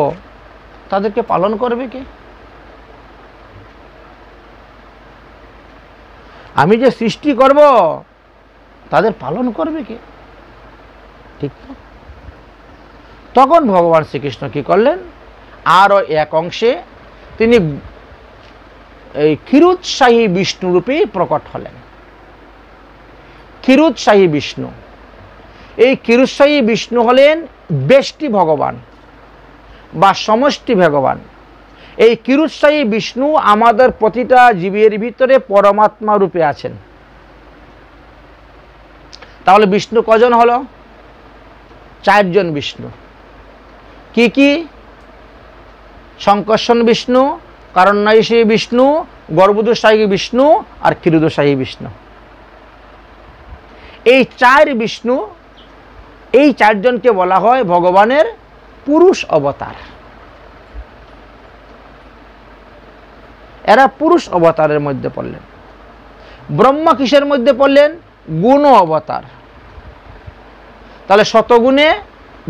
[SPEAKER 2] তাদেরকে পালন করবে কে? আমি যে সৃষ্টি করব তাদের পালন করবে কে? ঠিক তো? তখন ভগবান শ্রীকৃষ্ণ কি করলেন? আরও এক অংশে তিনি এই ক্ষীরোৎসাহী বিষ্ণু রূপে প্রকট হলেন। ক্ষীরোৎসাহী বিষ্ণু, এই ক্ষীরোৎসাহী বিষ্ণু হলেন বেষ্টি ভগবান। বা সমষ্টি ভগবান। এই ক্ষীরোৎসাহী বিষ্ণু আমাদের প্রতিটা জীবের ভিতরে পরমাত্মা রূপে আছেন। তাহলে বিষ্ণু কজন হলো? 4 জন বিষ্ণু। কি কি? সংকর্ষণ বিষ্ণু, কারণ্যশী বিষ্ণু, গর্ভোদশায়ী বিষ্ণু আর ক্ষীরোদশায়ী বিষ্ণু। এই 4 বিষ্ণু, এই 4 জনকে বলা হয় ভগবানের পুরুষ অবতার। এরা পুরুষ অবতারের মধ্যে পড়লেন। ব্রহ্মা কিসের মধ্যে পড়লেন? গুণ অবতার। তাহলে শতগুণে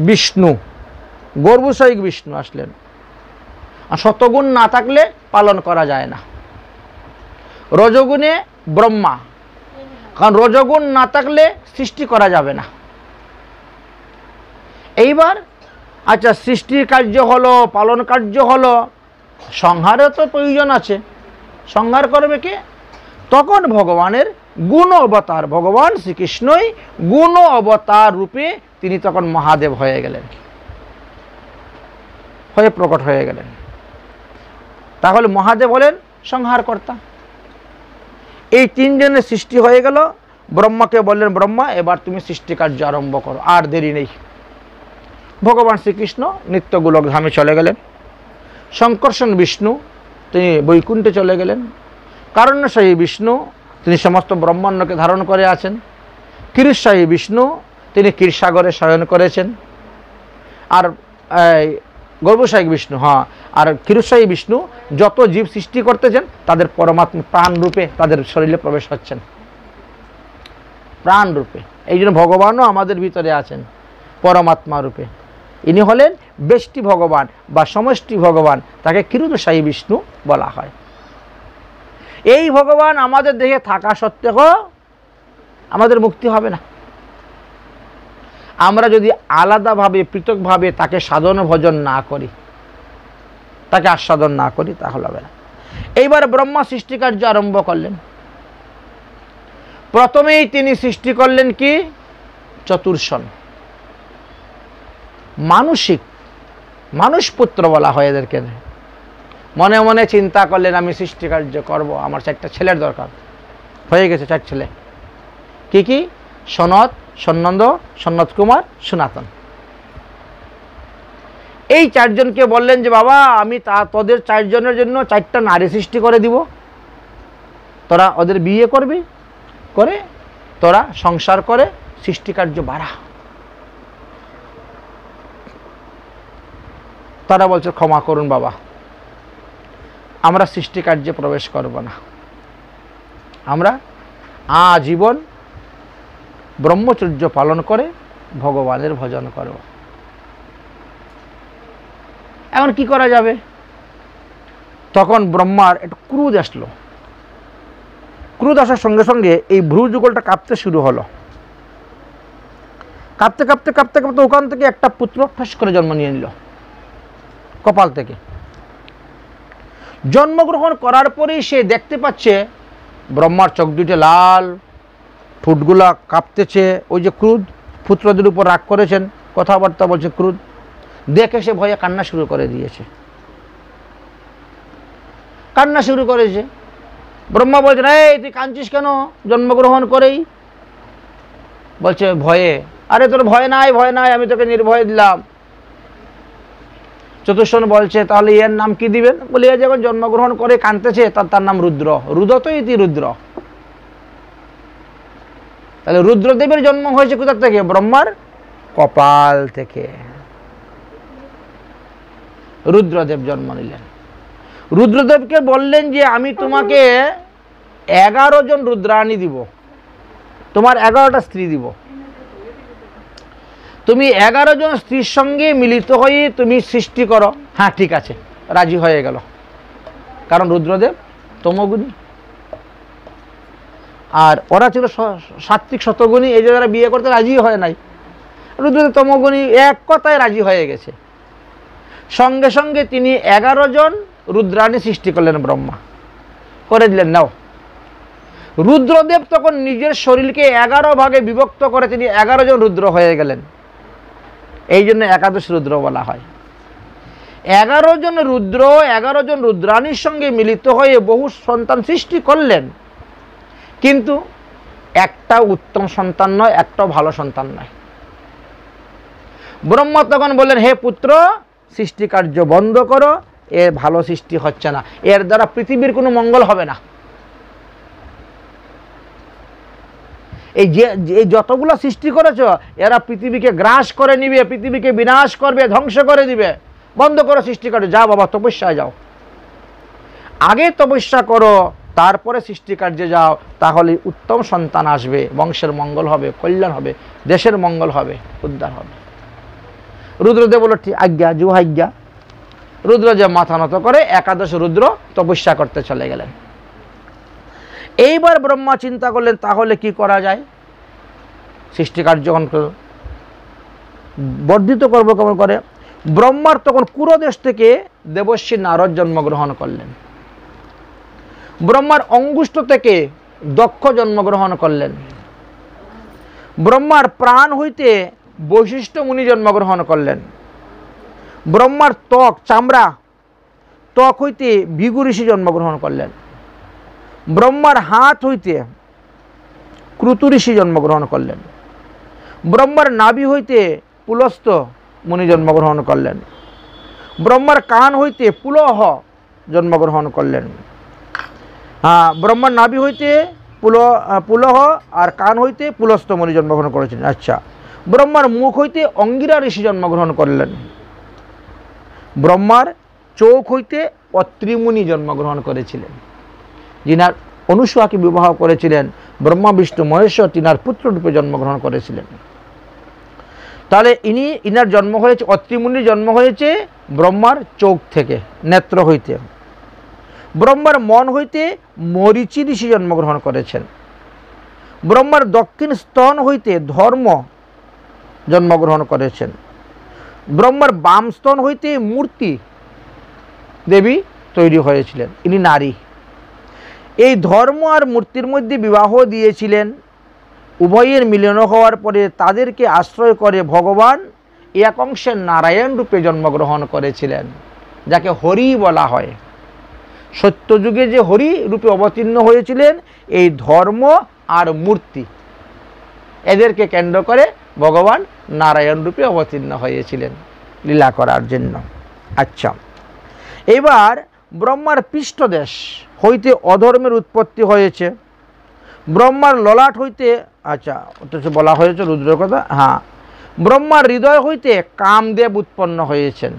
[SPEAKER 2] বিষ্ণু, গর্ভোদশায়ী বিষ্ণু আসলেন। আর শতগুণ না থাকলে পালন করা যায় না। রজগুণে ব্রহ্মা, কারণ রজগুণ না থাকলে সৃষ্টি করা যাবে না। এইবার আচ্ছা, সৃষ্টির কার্য হলো, পালন কার্য হলো, সংহারও তো প্রয়োজন আছে। সংহার করবে কে? তখন ভগবানের গুণ অবতার, ভগবান শ্রীকৃষ্ণই গুণ অবতার রূপে তিনি তখন মহাদেব হয়ে গেলেন, হয়ে প্রকট হয়ে গেলেন। তাহলে মহাদেব হলেন সংহারকর্তা। এই 3 জনের সৃষ্টি হয়ে গেল। ব্রহ্মাকে বললেন, ব্রহ্মা এবার তুমি সৃষ্টি কার্য আরম্ভ করো, আর দেরি নেই। ভগবান শ্রীকৃষ্ণ নিত্য গোলক ধামে চলে গেলেন। সংকর্ষণ বিষ্ণু তিনি বৈকুণ্ঠে চলে গেলেন। কারণ্যশায়ী বিষ্ণু তিনি সমস্ত ব্রহ্মাণ্ডকে ধারণ করে আছেন। ক্ষীরোৎসাহী বিষ্ণু তিনি ক্ষীরসাগরে শয়ন করেছেন। আর গর্ভোদশায়ী বিষ্ণু, আর ক্ষীরোৎসাহী বিষ্ণু যত জীব সৃষ্টি করতেছেন তাদের পরমাত্মা প্রাণ রূপে তাদের শরীরে প্রবেশ হচ্ছেন, প্রাণ রূপে। এই জন্য ভগবানও আমাদের ভিতরে আছেন পরমাত্মা রূপে। ইনি হলেন ব্যষ্টি ভগবান বা সমষ্টি ভগবান, তাকে ক্ষীরোৎসাহী বিষ্ণু বলা হয়। এই ভগবান আমাদের দেহে থাকা সত্ত্বেও আমাদের মুক্তি হবে না। আমরা যদি আলাদাভাবে পৃথকভাবে তাকে সাধন ভজন না করি, তাকে আস্বাদন না করি, তাহলে হবে না। এইবার ব্রহ্মা সৃষ্টিকার্য আরম্ভ করলেন। প্রথমেই তিনি সৃষ্টি করলেন কি? চতুর্ষণ, মানসিক, মানুষপুত্র বলা হয় এদেরকে। মনে মনে চিন্তা করলেন আমি সৃষ্টিকার্য করব, আমার 4টা ছেলের দরকার। হয়ে গেছে 4 ছেলে। কি কি? সনত, সন্নন্দ, সন্নত কুমার, সনাতন। এই 4 জনকে বললেন যে বাবা আমি তোদের 4 জনের জন্য 4টা নারী সৃষ্টি করে দিব, তোরা ওদের বিয়ে করবি, করে তোরা সংসার করে সৃষ্টিকার্য বাড়া। তারা বলছে ক্ষমা করুন বাবা, আমরা সৃষ্টিকার্যে প্রবেশ করব না, আমরা আজীবন ব্রহ্মচর্য পালন করে ভগবানের ভজন করব। এখন কি করা যাবে? তখন ব্রহ্মার একটু ক্রোধ আসলো। ক্রোধ আসার সঙ্গে সঙ্গে এই ভ্রু যুগলটা কাঁপতে শুরু হলো। কাঁপতে কাঁপতে কাঁপতে কাঁপতে ওখান থেকে একটা পুত্র ঠাস করে জন্ম নিয়ে নিল কপাল থেকে। জন্মগ্রহণ করার পরেই সে দেখতে পাচ্ছে ব্রহ্মার চোখ দুটো লাল, ঠোঁটগুলা কাঁপতেছে। ওই যে ক্রোধ, পুত্রদের উপর রাগ করেছেন, কথাবার্তা বলছে ক্রোধ, দেখে সে ভয়ে কান্না শুরু করে দিয়েছে। কান্না শুরু করেছে। ব্রহ্মা বলছেন এই তুই কাঁদছিস কেন জন্মগ্রহণ করেই? বলছে ভয়ে। আরে তোর ভয় নাই, ভয় নাই, আমি তোকে নির্ভয় দিলাম। চতুর্ষণ বলছে তাহলে এর নাম কি দিবেন? বলে এ যখন জন্মগ্রহণ করে কাঁদতেছে তার নাম রুদ্র। রুদ্র তো ইতি রুদ্র। তাহলে রুদ্রদেবের জন্ম হয়েছে কোথা থেকে? ব্রহ্মার কপাল থেকে রুদ্রদেব জন্ম নিলেন। রুদ্রদেবকে বললেন যে আমি তোমাকে 11 জন রুদ্রাণী দিব, তোমার 11টা স্ত্রী দিব, তুমি 11 জন স্ত্রীর সঙ্গে মিলিত হয়ে তুমি সৃষ্টি করো। হ্যাঁ ঠিক আছে, রাজি হয়ে গেল। কারণ রুদ্রদেব তমগুণী আর ওরা ছিল সাত্বিক শতগুণী, এই যে যারা বিয়ে করতে রাজি হয় নাই। রুদ্রদেব তমগুণী, এক কথায় রাজি হয়ে গেছে। সঙ্গে সঙ্গে তিনি 11 জন রুদ্রাণী সৃষ্টি করলেন, ব্রহ্মা করে দিলেন। নাও, রুদ্রদেব তখন নিজের শরীরকে 11 ভাগে বিভক্ত করে তিনি 11 জন রুদ্র হয়ে গেলেন। এই জন্য একাদশ রুদ্র বলা হয়। 11 জন রুদ্র 11 জন রুদ্রাণীর সঙ্গে মিলিত হয়ে বহু সন্তান সৃষ্টি করলেন, কিন্তু একটা উত্তম সন্তান নয়, একটাও ভালো সন্তান নয়। ব্রহ্মা তখন বললেন, হে পুত্র, সৃষ্টি কার্য বন্ধ করো, এর ভালো সৃষ্টি হচ্ছে না, এর দ্বারা পৃথিবীর কোনো মঙ্গল হবে না। এই যতগুলো সৃষ্টি করেছ এরা পৃথিবীকে গ্রাস করে নিবে, পৃথিবীকে বিনাশ করবে, ধ্বংস করে দিবে, বন্ধ করো সৃষ্টি কার্য, যাও বাবা তপস্যায় যাও, আগে তপস্যা করো তারপরে সৃষ্টি কার্যে যাও, তাহলে উত্তম সন্তান আসবে, বংশের মঙ্গল হবে, কল্যাণ হবে, দেশের মঙ্গল হবে, উদ্ধার হবে। রুদ্রদেব বলল, ঠিক আজ্ঞা, জু আজ্ঞা। রুদ্র যে মাথা নত করে, 11 রুদ্র তপস্যা করতে চলে গেলেন। এইবার ব্রহ্মা চিন্তা করলেন, তাহলে কি করা যায়, সৃষ্টি কার্য বর্ধিত করবো কেমন করে। ব্রহ্মার তখন কুরদেশ থেকে দেবর্ষী নারদ জন্মগ্রহণ করলেন। ব্রহ্মার অঙ্গুষ্ঠ থেকে দক্ষ জন্মগ্রহণ করলেন। ব্রহ্মার প্রাণ হইতে বৈশিষ্ট্য মুনি জন্মগ্রহণ করলেন। ব্রহ্মার ত্বক চামড়া ত্বক হইতে ভৃগু ঋষি জন্মগ্রহণ করলেন। ব্রহ্মার হাত হইতে ক্রতু ঋষি জন্মগ্রহণ করলেন। ব্রহ্মার নাভি হইতে পুলস্ত মুনি জন্মগ্রহণ করলেন। ব্রহ্মার কান হইতে পুলহ জন্মগ্রহণ করলেন। ব্রহ্মার নাভি হইতে পুলহ আর কান হইতে পুলস্ত মুনি জন্মগ্রহণ করেছেন। আচ্ছা, ব্রহ্মার মুখ হইতে অঙ্গিরা ঋষি জন্মগ্রহণ করলেন। ব্রহ্মার চোখ হইতে অত্রি মুনি জন্মগ্রহণ করেছিলেন, যিনার অনুসূয়াকে বিবাহ করেছিলেন। ব্রহ্মা বিষ্ণু মহেশ্বর তিনার পুত্ররূপে জন্মগ্রহণ করেছিলেন। তাহলে ইনার জন্ম হয়েছে, অত্রি মুনির জন্ম হয়েছে ব্রহ্মার চোখ থেকে, নেত্র হইতে। ব্রহ্মার মন হইতে মরীচি ঋষি জন্মগ্রহণ করেছেন। ব্রহ্মার দক্ষিণ স্তন হইতে ধর্ম জন্মগ্রহণ করেছেন। ব্রহ্মার বাম স্তন হইতে মূর্তি দেবী তৈরি হয়েছিলেন, ইনি নারী। এই ধর্ম আর মূর্তির মধ্যে বিবাহ দিয়েছিলেন। উভয়ের মিলন হওয়ার পরে তাদেরকে আশ্রয় করে ভগবান এক অংশে নারায়ণ রূপে জন্মগ্রহণ করেছিলেন, যাকে হরি বলা হয়। সত্যযুগে যে হরি রূপে অবতীর্ণ হয়েছিলেন, এই ধর্ম আর মূর্তি এদেরকে কেন্দ্র করে ভগবান নারায়ণ রূপে অবতীর্ণ হয়েছিলেন লীলা করার জন্য। আচ্ছা, এবার ব্রহ্মার পৃষ্ঠদেশ হইতে অধর্মের উৎপত্তি হয়েছে। ব্রহ্মার ললাট হইতে, আচ্ছা বলা হয়েছে রুদ্রের কথা, ব্রহ্মার হৃদয় হইতে কামদেব উৎপন্ন হয়েছেন।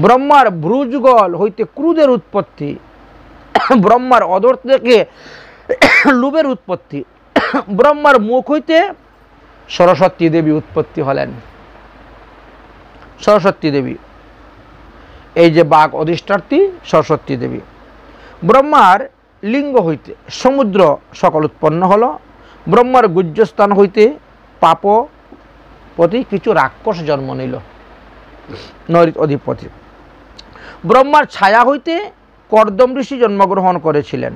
[SPEAKER 2] ব্রহ্মার ভ্রুযুগল হইতে ক্রোধের উৎপত্তি। ব্রহ্মার অধর থেকে লোভের উৎপত্তি। ব্রহ্মার মুখ হইতে সরস্বতী দেবী উৎপত্তি হলেন। সরস্বতী দেবী, এই যে বাঘ অধিষ্ঠাত্রী সরস্বতী দেবী। ব্রহ্মার লিঙ্গ হইতে সমুদ্র সকল উৎপন্ন হল। ব্রহ্মার গুজ্জস্থান হইতে পাপপতি কিছু রাক্ষস জন্ম নিল, নৈরিত অধিপতি। ব্রহ্মার ছায়া হইতে কর্দম ঋষি জন্মগ্রহণ করেছিলেন।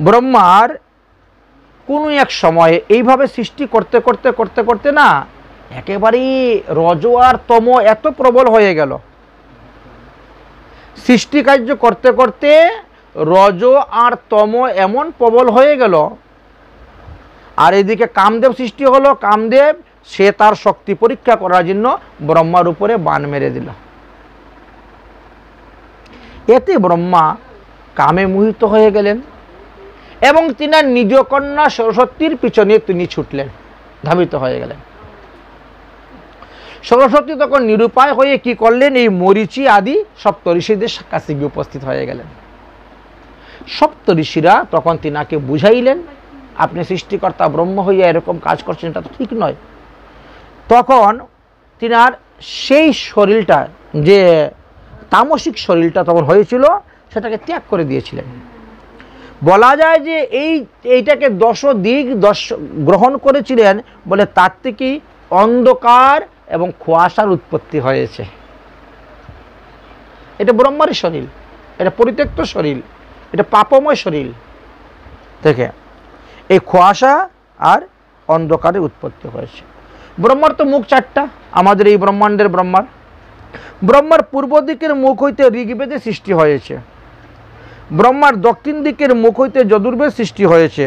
[SPEAKER 2] ব্রহ্মার কোনো এক সময়ে এইভাবে সৃষ্টি করতে করতে করতে করতে না একেবারেই রজ আর তম এত প্রবল হয়ে গেল। সৃষ্টি কার্য করতে করতে রজ আর তম এমন প্রবল হয়ে গেল। আর এদিকে কামদেব সৃষ্টি হলো। কামদেব সে তার শক্তি পরীক্ষা করার জন্য ব্রহ্মার উপরে বাণ মেরে দিল। এতে ব্রহ্মা কামে মোহিত হয়ে গেলেন এবং তিনার নিজ কন্যা সরস্বতীর পিছনে তিনি ছুটলেন, ধাবিত হয়ে গেলেন। সরস্বতী তখন নিরুপায় হয়ে কি করলেন, এই মরীচি আদি সপ্তঋষিদের কাছে গিয়ে উপস্থিত হয়ে গেলেন। সপ্তঋষিরা তখন তিনাকে বুঝাইলেন, আপনি সৃষ্টিকর্তা ব্রহ্ম হইয়া এরকম কাজ করছেন, এটা তো ঠিক নয়। তখন তিনার সেই শরীরটা, যে তামসিক শরীরটা তখন হয়েছিল, সেটাকে ত্যাগ করে দিয়েছিলেন। বলা যায় যে এইটাকে 10 দিক গ্রহণ করেছিলেন বলে তার থেকেই অন্ধকার এবং কুয়াশার উৎপত্তি হয়েছে। এটা ব্রহ্মারই শরীর, এটা পরিত্যক্ত শরীর, এটা পাপময় শরীর থেকে এই কুয়াশা আর অন্ধকারের উৎপত্তি হয়েছে। ব্রহ্মার তো মুখ চারটা, আমাদের এই ব্রহ্মাণ্ডের ব্রহ্মার। ব্রহ্মার পূর্ব দিকের মুখ হইতে ঋগ্বেদে সৃষ্টি হয়েছে, ব্রহ্মার দক্ষিণ দিকের মুখ হইতে যজুর্বেদ সৃষ্টি হয়েছে,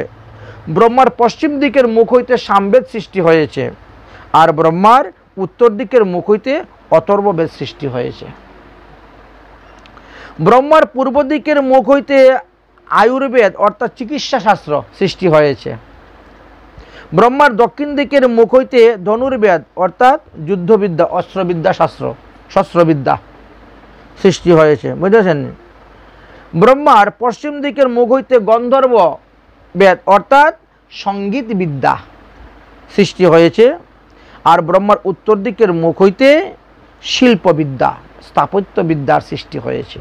[SPEAKER 2] ব্রহ্মার পশ্চিম দিকের মুখ হইতে সামবেদ সৃষ্টি হয়েছে, আর ব্রহ্মার উত্তর দিকের মুখ হইতে অথর্ববেদ সৃষ্টি হয়েছে। ব্রহ্মার পূর্ব দিকের মুখ হইতে আয়ুর্বেদ অর্থাৎ চিকিৎসা শাস্ত্র সৃষ্টি হয়েছে, ব্রহ্মার দক্ষিণ দিকের মুখ হইতে ধনুর্বেদ অর্থাৎ যুদ্ধবিদ্যা অস্ত্রবিদ্যা শাস্ত্র শস্ত্রবিদ্যা সৃষ্টি হয়েছে, বুঝেছেন। ব্রহ্মার পশ্চিম দিকের মুখ হইতে গন্ধর্ব বেদ অর্থাৎ সঙ্গীত বিদ্যা সৃষ্টি হয়েছে, আর ব্রহ্মার উত্তর দিকের মুখ হইতে শিল্পবিদ্যা স্থাপত্য বিদ্যার সৃষ্টি হয়েছে।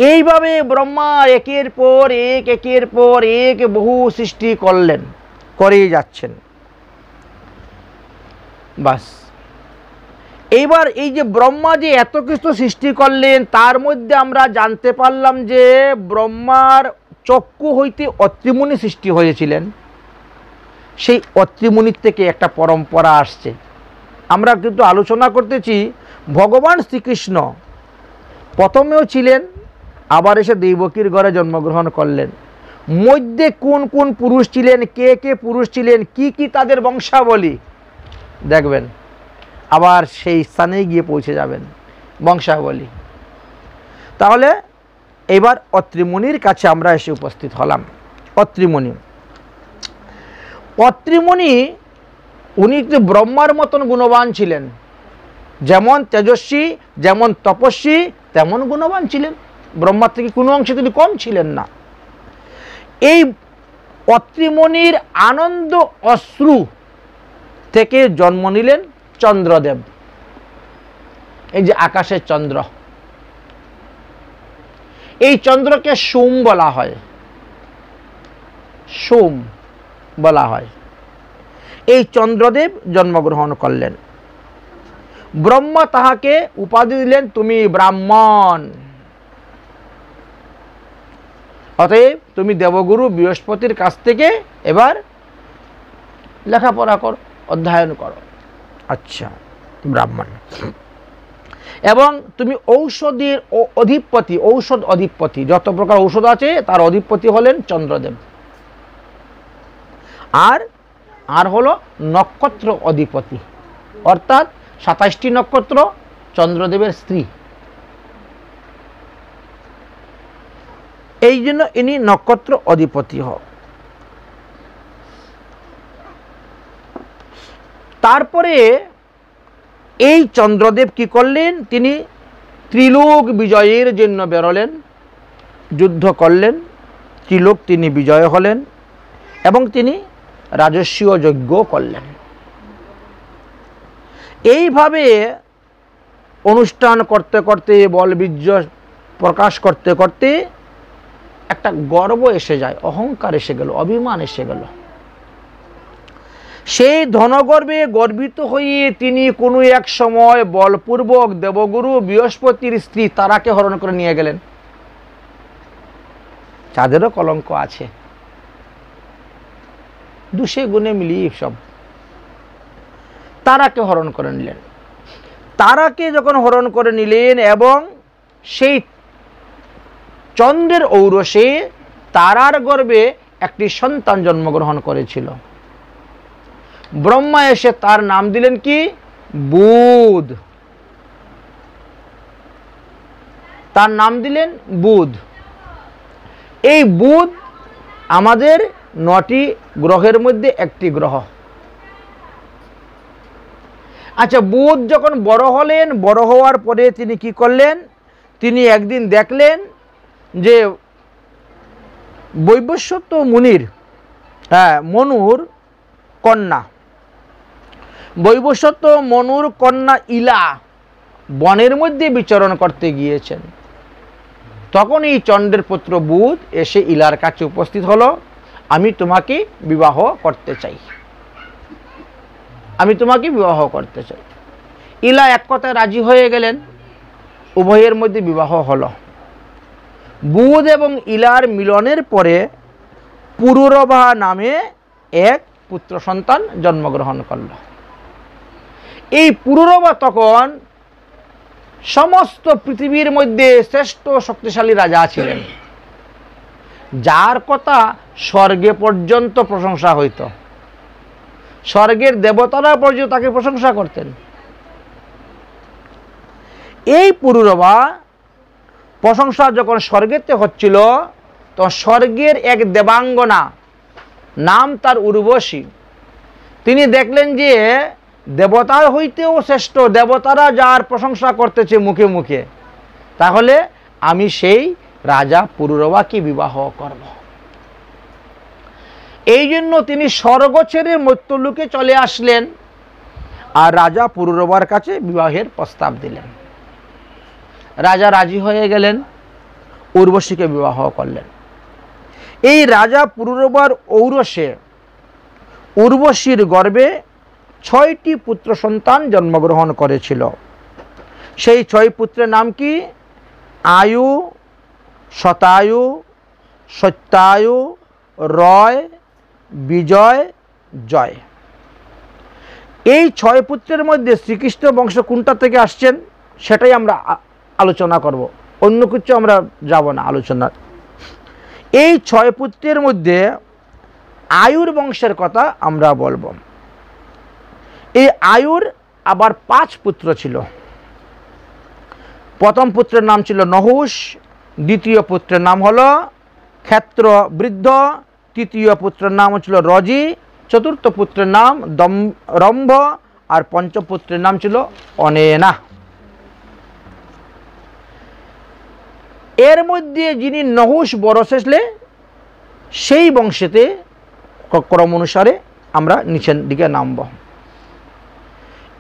[SPEAKER 2] এইভাবে ব্রহ্মা একের পর এক বহু সৃষ্টি করলেন, করেই যাচ্ছেন। বাস, এইবার এই যে ব্রহ্মা যে এত কিছু সৃষ্টি করলেন, তার মধ্যে আমরা জানতে পারলাম যে ব্রহ্মার চক্ষু হইতে অত্রিমুনি সৃষ্টি হয়েছিলেন। সেই অত্রিমুনির থেকে একটা পরম্পরা আসছে। আমরা কিন্তু আলোচনা করতেছি ভগবান শ্রীকৃষ্ণ প্রথমেও ছিলেন, আবার এসে দেবকীর ঘরে জন্মগ্রহণ করলেন। মধ্যে কোন কোন পুরুষ ছিলেন, কে কে পুরুষ ছিলেন, কি কি তাদের বংশাবলী দেখবেন, আবার সেই স্থানে গিয়ে পৌঁছে যাবেন বংশাবলী। তাহলে এবার অত্রিমুনির কাছে আমরা এসে উপস্থিত হলাম। অত্রিমুনি উনি একটু ব্রহ্মার মতন গুণবান ছিলেন, যেমন তেজস্বী যেমন তপস্বী তেমন গুণবান ছিলেন, ব্রহ্মার থেকে কোনো অংশে তিনি কম ছিলেন না। এই অত্রিমুনির আনন্দ অশ্রু থেকে জন্ম নিলেন চন্দ্রদেব। এই যে আকাশের চন্দ্র, এই চন্দ্রকে সোম বলা হয়, সোম বলা হয়। এই চন্দ্রদেব জন্মগ্রহণ করলেন। ব্রহ্মা তাহাকে উপাধি দিলেন তুমি ব্রাহ্মণ, অতএব তুমি দেবগুরু বৃহস্পতির কাছ থেকে এবার লেখাপড়া করো, অধ্যয়ন করো। আচ্ছা, ব্রাহ্মণ। এবং তুমি ঔষধের অধিপতি, ঔষধ অধিপতি, যত প্রকার ঔষধ আছে তার অধিপতি হলেন চন্দ্রদেব। আর হলো নক্ষত্র অধিপতি, অর্থাৎ 27টি নক্ষত্র চন্দ্রদেবের স্ত্রী, এই জন্য ইনি নক্ষত্র অধিপতি হন। তারপরে এই চন্দ্রদেব কি করলেন, তিনি ত্রিলোক বিজয়ের জন্য বেরোলেন, যুদ্ধ করলেন, ত্রিলোক তিনি বিজয় হলেন এবং তিনি রাজস্বীয় যজ্ঞ করলেন। এইভাবে অনুষ্ঠান করতে করতে, বলবীর্য প্রকাশ করতে করতে একটা গর্ব এসে যায়, অহংকার এসে গেল, অভিমান এসে গেল। সেই ধনগর্বে গর্বিত হয়ে তিনি কোনো এক সময় বলপূর্বক দেবগুরু বৃহস্পতির স্ত্রী তারাকে হরণ করে নিয়ে গেলেন। যাদেরও কলঙ্ক আছে, দুষে গুণে মিলিয়ে সব, তারাকে হরণ করে নিলেন। তারাকে যখন হরণ করে নিলেন এবং সেই চন্দ্রের ঔরসে তারার গর্ভে একটি সন্তান জন্মগ্রহণ করেছিল। ব্রহ্মা এসে তার নাম দিলেন কি, বুধ। তার নাম দিলেন বুধ। এই বুধ আমাদের 9টি গ্রহের মধ্যে একটি গ্রহ। আচ্ছা, বুধ যখন বড় হলেন, বড় হওয়ার পরে তিনি কি করলেন, তিনি একদিন দেখলেন যে বৈবস্বত মুনির মনুর কন্যা, বৈবস্বত মনুর কন্যা ইলা বনের মধ্যে বিচরণ করতে গিয়েছেন। তখন এই চন্দ্রের পুত্র বুধ এসে ইলার কাছে উপস্থিত হলো, আমি তোমাকে বিবাহ করতে চাই, আমি তোমাকে বিবাহ করতে চাই। ইলা এক কথায় রাজি হয়ে গেলেন, উভয়ের মধ্যে বিবাহ হলো। বুধ এবং ইলার মিলনের পরে পুরুরভা নামে এক পুত্র সন্তান জন্মগ্রহণ করল। এই পুরুরবা তখন সমস্ত পৃথিবীর মধ্যে শ্রেষ্ঠ শক্তিশালী রাজা ছিলেন, যার কথা স্বর্গে পর্যন্ত প্রশংসা হইত। স্বর্গের দেবতারা পর্যন্ত তাকে প্রশংসা করতেন। এই পুরুরবা প্রশংসা যখন স্বর্গেতে হচ্ছিল, তো স্বর্গের এক দেবাঙ্গনা, নাম তার উর্বশী, তিনি দেখলেন যে দেবতার হইতেও শ্রেষ্ঠ, দেবতারা যার প্রশংসা করতেছে মুখে মুখে, তাহলে আমি সেই রাজা পুরুরবাকে বিবাহ করব। এই জন্য তিনি স্বর্গ ছেড়ে মর্ত্যলোকে চলে আসলেন আর রাজা পুরুরবার কাছে বিবাহের প্রস্তাব দিলেন। রাজা রাজি হয়ে গেলেন, উর্বশীকে বিবাহ করলেন। এই রাজা পুরুরবার ঔরসে উর্বশীর গর্ভে 6টি পুত্র সন্তান জন্মগ্রহণ করেছিল। সেই 6 পুত্রের নাম কি? আয়ু, শতায়ু, সত্যায়ু, রয়, বিজয়, জয়। এই 6 পুত্রের মধ্যে শ্রীকৃষ্ণ বংশ কোনটা থেকে আসছেন সেটাই আমরা আলোচনা করব, অন্য কিছু আমরা যাব না আলোচনা। এই 6 পুত্রের মধ্যে আয়ুর বংশের কথা আমরা বলবো। এই আয়ুর আবার 5 পুত্র ছিল। প্রথম পুত্রের নাম ছিল নহুষ, দ্বিতীয় পুত্রের নাম হলো ক্ষেত্র বৃদ্ধ, তৃতীয় পুত্রের নাম ছিল রজি, চতুর্থ পুত্রের নাম রম্ভ, আর পঞ্চম পুত্রের নাম ছিল অনেনা। এর মধ্যে যিনি নহুষ বড় শেষলে, সেই বংশেতে ক্রম অনুসারে আমরা নিচের দিকে নামব।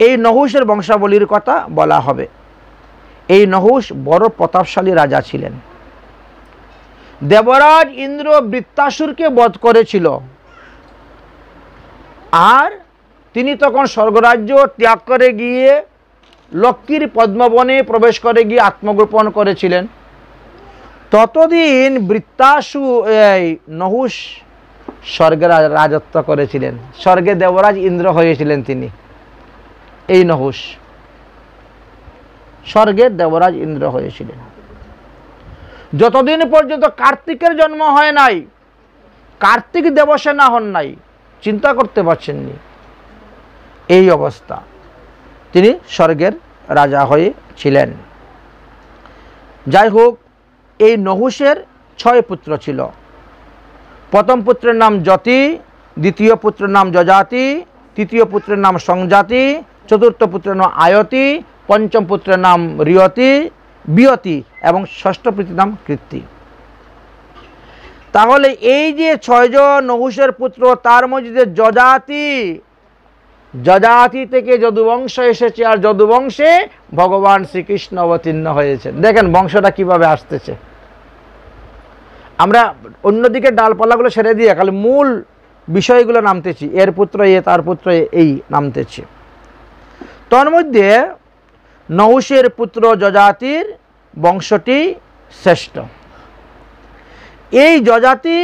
[SPEAKER 2] এই নহুষের বংশাবলীর কথা বলা হবে। এই নহুষ বড় প্রতাপশালী রাজা ছিলেন। দেবরাজ ইন্দ্র বৃত্তাসুরকে বধ করেছিল, আর তিনি তখন স্বর্গরাজ্য ত্যাগ করে গিয়ে লক্ষ্মীর পদ্মবনে প্রবেশ করে গিয়ে আত্মগোপন করেছিলেন। ততদিন এই নহুষ স্বর্গে রাজত্ব করেছিলেন, স্বর্গে দেবরাজ ইন্দ্র হয়েছিলেন তিনি। এই নহুষ স্বর্গের দেবরাজ ইন্দ্র হয়েছিলেন। যতদিন পর্যন্ত কার্তিকের জন্ম হয় নাই, কার্তিক দেবসেনা হন নাই, চিন্তা করতে পারছেননি, এই অবস্থা, তিনি স্বর্গের রাজা হয়েছিলেন। যাই হোক, এই নহুষের 6 পুত্র ছিল। প্রথম পুত্রের নাম যতি, দ্বিতীয় পুত্রের নাম যজাতি, তৃতীয় পুত্রের নাম সংজাতি, চতুর্থ পুত্রের নাম আয়তি, পঞ্চম পুত্রের নাম বিয়তি এবং ষষ্ঠ পুত্রের নাম কীর্তি। তাহলে এই যে 6 জন নহুষের পুত্র, তার মধ্যে যজাতি থেকে যদুবংশ এসেছে, আর যদুবংশে ভগবান শ্রীকৃষ্ণ অবতীর্ণ হয়েছেন। দেখেন বংশটা কিভাবে আসতেছে। আমরা অন্যদিকে ডালপালাগুলো ছেড়ে দিয়ে খালি মূল বিষয়গুলো নামতেছি, এর পুত্র এ, তার পুত্র এই নামতেছি। তার মধ্যে নহুষের পুত্র যজাতির বংশটি শ্রেষ্ঠ। এই যজাতি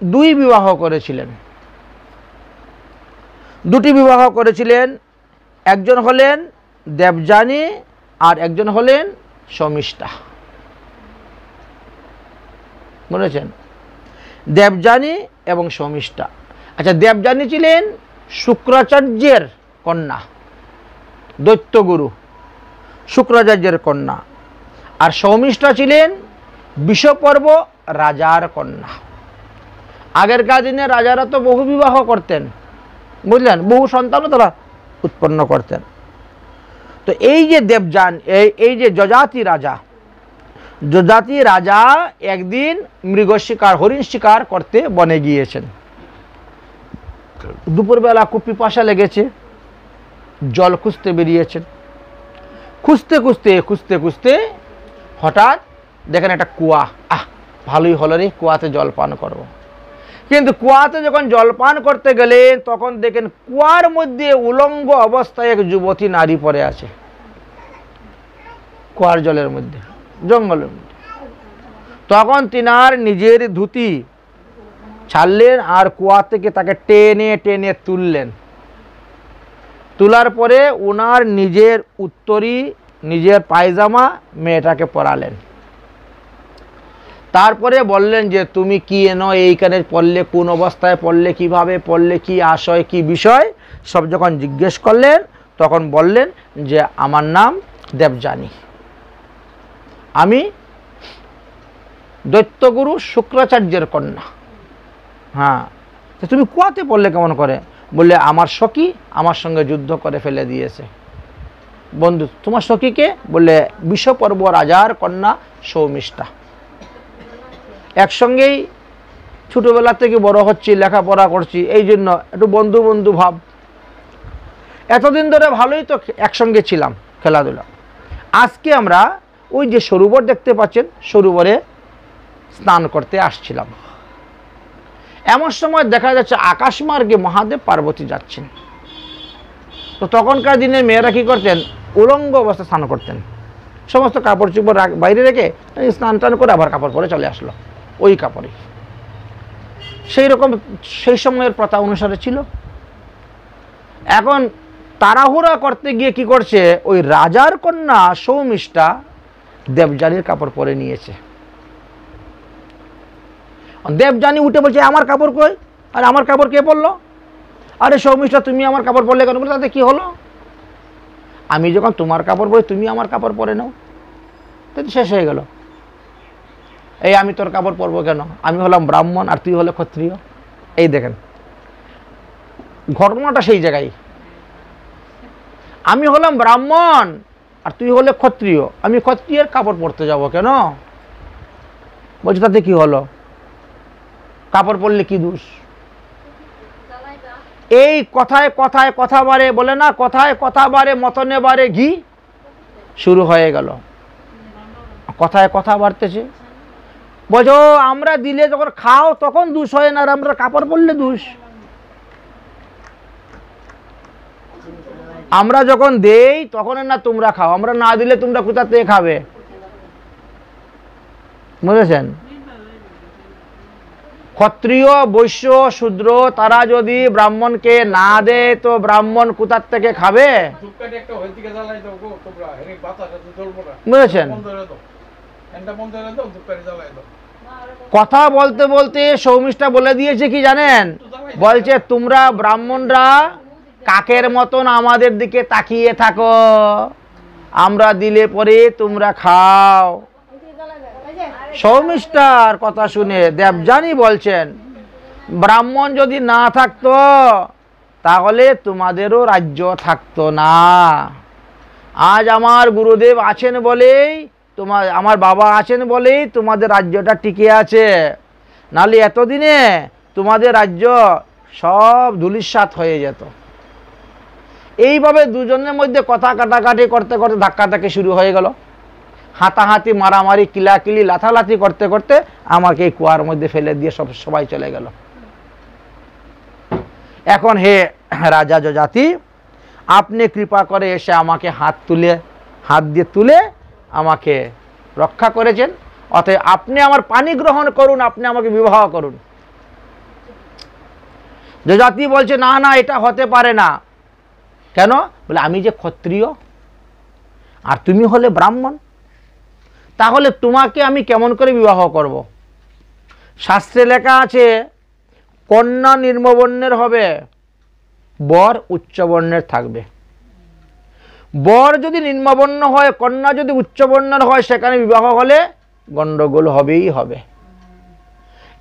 [SPEAKER 2] 2 বিবাহ করেছিলেন, 2টি বিবাহ করেছিলেন। একজন হলেন দেবযানী আর একজন হলেন শমিষ্ঠা। বুঝেছেন? দেবযানী এবং শমিষ্ঠা। আচ্ছা, দেবযানী ছিলেন শুক্রাচার্যের কন্যা, দৈত্যগুরু শুক্রাচার্যের কন্যা, আর শমিষ্ঠা ছিলেন বিষপর্ব রাজার কন্যা। আগেরকার দিনে রাজারা তো বহু বিবাহ করতেন, বুঝলেন, বহু সন্তানও তারা উৎপন্ন করতেন। তো এই যে এই যে যজাতি রাজা একদিন মৃগ শিকার, হরিণ শিকার করতে বনে গিয়েছেন। দুপুরবেলা খুব পিপাসা লেগেছে, জল খুঁজতে বেরিয়েছেন। খুঁজতে খুঁজতে হঠাৎ দেখেন একটা কুয়া, ভালোই হলো রে, কুয়াতে জল পান করবো। কিন্তু কুয়াতে যখন জল পান করতে গেলেন, তখন দেখেন কুয়ার মধ্যে উলঙ্গ অবস্থায় এক যুবতী নারী পড়ে আছে, কুয়ার জলের মধ্যে, জঙ্গলের মধ্যে। তখন তিনার নিজের ধুতি ছাড়লেন আর কুয়া থেকে তাকে টেনে টেনে তুললেন। তোলার পরে ওনার নিজের উত্তরী, নিজের পায়জামা মেয়েটাকে পরালেন। তারপরে বললেন যে তুমি কি এনো এইখানে পড়লে, কোন অবস্থায় পড়লে, কিভাবে পড়লে, কি আশয়, কি বিষয়, সব যখন জিজ্ঞেস করলেন তখন বললেন যে আমার নাম দেবযানী, আমি দৈত্যগুরু শুক্রাচার্যের কন্যা। হ্যাঁ, তো তুমি কুয়াতে পড়লে কেমন করে? বললে আমার সখী আমার সঙ্গে যুদ্ধ করে ফেলে দিয়েছে। বন্ধু, তোমার সখীকে? বললে বিষপর্ব রাজার কন্যা সৌমিষ্ঠা। একসঙ্গেই ছোটবেলা থেকে বড় হচ্ছি, লেখাপড়া করছি, এই জন্য একটু বন্ধু বন্ধু ভাব। এতদিন ধরে ভালোই তো একসঙ্গে ছিলাম, খেলাধুলা। আজকে আমরা ওই যে সরোবর দেখতে পাচ্ছেন, সরোবরে স্নান করতে আসছিলাম। এমন সময় দেখা যাচ্ছে আকাশমার্গে মহাদেব পার্বতী যাচ্ছেন। তো তখনকার দিনে মেয়েরা কী করতেন? উলঙ্গ অবস্থায় স্নান করতেন, সমস্ত কাপড় চোপড় বাইরে রেখে স্নান টান করে আবার কাপড় পরে চলে আসলো ওই কাপড়ে। সেই রকম সেই সময়ের প্রথা অনুসারে ছিল। এখন তাড়াহুড়া করতে গিয়ে কি করছে, ওই রাজার কন্যা সৌমিষ্ঠা দেবযানীর কাপড় পরে নিয়েছে। দেবযানী উঠে বলছে আমার কাপড় কই? আর আমার কাপড় কে পরলো? আরে সৌমিষ্ঠা, তুমি আমার কাপড় পরলে কেন? বলে তাতে কি হলো? আমি যখন তোমার কাপড় পরি তুমি আমার কাপড় পরে নাও, তাই তো শেষ হয়ে গেল। এই আমি তোর কাপড় পরবো কেন? আমি হলাম ব্রাহ্মণ আর তুই হলে ক্ষত্রিয়। এই দেখেন ঘটনাটা সেই জায়গায়। আমি হলাম ব্রাহ্মণ আর তুই হলে ক্ষত্রিয়, আমি ক্ষত্রিয়ের কাপড় পরতে যাব কেন? বলছে তাতে কি হলো? কাপড় পরলে কি দোষ? এই কথায় কথায় কথা বাড়ে, বলে না কথায় কথা বাড়ে মতনে বাড়ে ঘি, শুরু হয়ে গেল। কথায় কথা বাড়তেছে। বলছো আমরা দিলে যখন খাও তখন দোষ হয় না, আর আমরা কাপড় পরলে দোষ। আমরা যখন দেই তখন না তোমরা খাও, আমরা না দিলে তোমরা কোথা থেকে খাবে? বুঝেছেন? ক্ষত্রিয় বৈশ্য শূদ্র তারা যদি ব্রাহ্মণকে না দেয় তো ব্রাহ্মণ কোথার থেকে খাবে? বুঝেছেন? কথা বলতে বলতে সৌমিষ্ঠা বলে দিয়েছে কি জানেন? বলছে তোমরা ব্রাহ্মণরা কাকের মতন আমাদের দিকে তাকিয়ে থাকো, আমরা দিলে পরে তোমরা খাও। সৌমিষ্ঠার কথা শুনে দেবযানী বলছেন ব্রাহ্মণ যদি না থাকতো তাহলে তোমাদেরও রাজ্য থাকতো না। আজ আমার গুরুদেব আছেন বলেই, আমার বাবা আছেন বলেই তোমাদের রাজ্যটা টিকে আছে, নাহলে এতদিনে তোমাদের রাজ্য সব ধূলিসাৎ হয়ে যেত। এইভাবে দুজনের মধ্যে কথা কাটাকাটি করতে করতে ধাক্কাধাক্কি শুরু হয়ে গেল। হাতাহাতি, মারামারি, কিলাকিলি, লাথালাথি করতে করতে আমাকে এই কুয়ার মধ্যে ফেলে দিয়ে সবাই চলে গেল। এখন হে রাজা যযাতি, আপনি কৃপা করে এসে আমাকে হাত দিয়ে তুলে আমাকে রক্ষা করেছেন, অতএব আপনি আমার পানি গ্রহণ করুন, আপনি আমাকে বিবাহ করুন। যযাতি বলছে না না, এটা হতে পারে না। কেন? বলে আমি যে ক্ষত্রিয় আর তুমি হলে ব্রাহ্মণ, তাহলে তোমাকে আমি কেমন করে বিবাহ করব? শাস্ত্রে লেখা আছে কন্যা নিম্নবর্ণের হবে, বর উচ্চবর্ণের থাকবে। বর যদি নিম্নবর্ণ হয়, কন্যা যদি উচ্চবর্ণের হয়, সেখানে বিবাহ হলে গন্ডগোল হবেই হবে।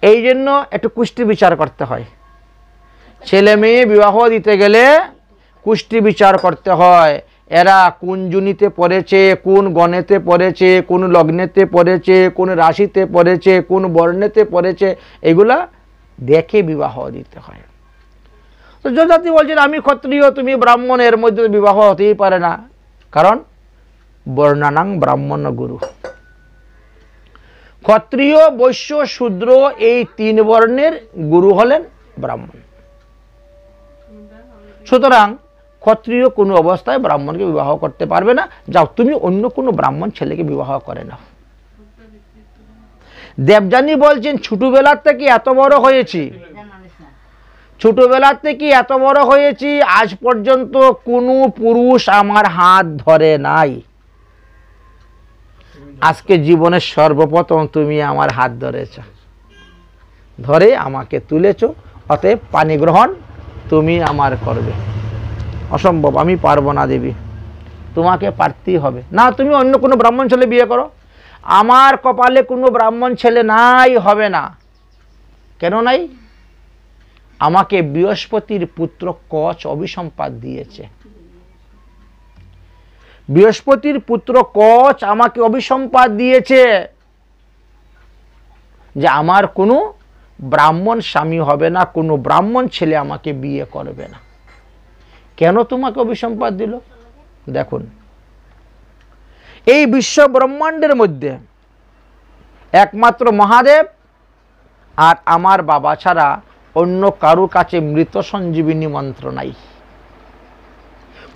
[SPEAKER 2] এই জন্য একটু কুষ্টি বিচার করতে হয়। ছেলে মেয়ে বিবাহ দিতে গেলে কুষ্টি বিচার করতে হয়। এরা কোন জুনিতে পড়েছে, কোন গণেতে পড়েছে, কোন লগ্নেতে পড়েছে, কোন রাশিতে পড়েছে, কোন বর্ণেতে পড়েছে, এগুলা দেখে বিবাহ দিতে হয়। তো যযাতি বলছেন আমি ক্ষত্রিয়, তুমি ব্রাহ্মণ, এর মধ্যে বিবাহ হতেই পারে না, কারণ বর্ণানাং ব্রাহ্মণ গুরু। ক্ষত্রিয় বৈশ্য শূদ্র এই তিন বর্ণের গুরু হলেন ব্রাহ্মণ। সুতরাং ক্ষত্রিয় কোনো অবস্থায় ব্রাহ্মণকে বিবাহ করতে পারবে না। যাও তুমি অন্য কোনো ব্রাহ্মণ ছেলেকে বিবাহ করে নাও। দেবযানী বলছেন ছোটবেলার থেকে এত বড় হয়েছি, ছোটবেলা থেকে এত বড় হয়েছি, আজ পর্যন্ত কোনো পুরুষ আমার হাত ধরে নাই। আজকে জীবনের সর্বপ্রথম তুমি আমার হাত ধরেছ, ধরে আমাকে তুলেছ, অতএব পানি গ্রহণ তুমি আমার করবে। অসম্ভব, আমি পারবো না দেবী, তোমাকে পারতেই হবে। না, তুমি অন্য কোনো ব্রাহ্মণ ছেলে বিয়ে করো, আমার কপালে কোনো ব্রাহ্মণ ছেলে নাই, হবে না। কেন নাই? আমাকে বৃহস্পতির পুত্র কচ অভিসম্পাত দিয়েছে। বৃহস্পতির পুত্র কচ আমাকে অভিসম্পাত দিয়েছে যে আমার কোনো ব্রাহ্মণ স্বামী হবে না, কোনো ব্রাহ্মণ ছেলে আমাকে বিয়ে করবে না। কেন তোমাকে অভিসম্পাত দিল? দেখুন, এই বিশ্ব ব্রহ্মাণ্ডের মধ্যে একমাত্র মহাদেব আর আমার বাবা ছাড়া অন্য কারো কাছে মৃত সঞ্জীবিনী মন্ত্র নাই।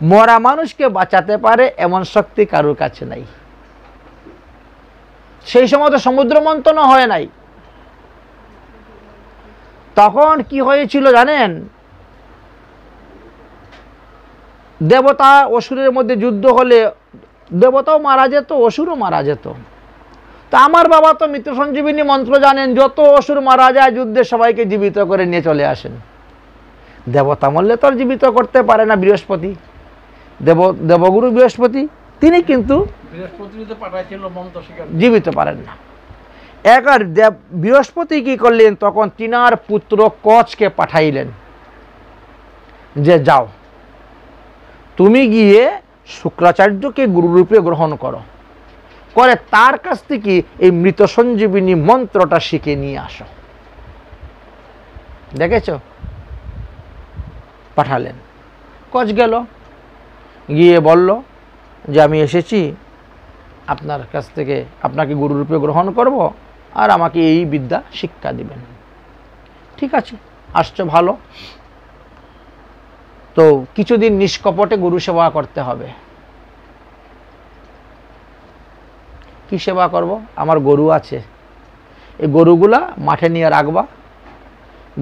[SPEAKER 2] মরা মানুষকে বাঁচাতে পারে এমন শক্তি কারোর কাছে নাই। সেই সময় তো সমুদ্র মন্থন হয় নাই। তখন কি হয়েছিল জানেন? দেবতা অসুরের মধ্যে যুদ্ধ হলে দেবতাও মারা যেত, অসুরও মারা যেত। তা আমার বাবা তো মৃত সঞ্জীবিনী মন্ত্র জানেন, যত অসুর মারা যায় যুদ্ধে সবাইকে জীবিত করে নিয়ে চলে আসেন। দেবতা মরলে তো আর জীবিত করতে পারে না বৃহস্পতি, দেবগুরু বৃহস্পতি, তিনি কিন্তু জীবিত পারেন না। একবার বৃহস্পতি কি করলেন, তখন তিনার পুত্র কচকে পাঠাইলেন যে যাও, তুমি গিয়ে শুক্রাচার্যকে গুরুরূপে গ্রহণ করো, করে তার কাছ থেকে এই মৃত সঞ্জীবিনী মন্ত্রটা শিখে নিয়ে আসো। দেখেছ? পাঠালেন। কচ গেল, গিয়ে বলল যে আমি এসেছি আপনার কাছ থেকে, আপনাকে গুরুরূপে গ্রহণ করব আর আমাকে এই বিদ্যা শিক্ষা দিবেন। ঠিক আছে, আসছো ভালো, তো কিছুদিন নিষ্কপটে গুরু সেবা করতে হবে। কি সেবা করব? আমার গরু আছে, এই গরুগুলা মাঠে নিয়ে রাখবা,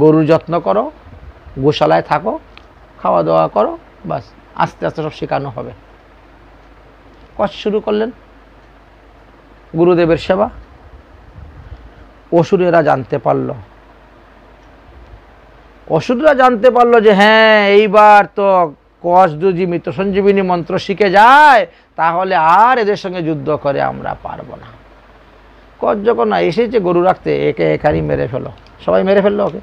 [SPEAKER 2] গরুর যত্ন করো, গোশালায় থাকো, খাওয়া দাওয়া করো, বাস আস্তে আস্তে সব শেখানো হবে। কষ্ট শুরু করলেন গুরুদেবের সেবা। অসুরেরা জানতে পারলো যে হ্যাঁ, এইবার তো কচ যদি মৃত সঞ্জীবিনী মন্ত্র শিখে যায় তাহলে আর এদের সঙ্গে যুদ্ধ করে আমরা পারবো না। কচ যখন না এসেছে গরু রাখতে, একে এখানেই মেরে ফেলো, সবাই মেরে ফেললো ওকে।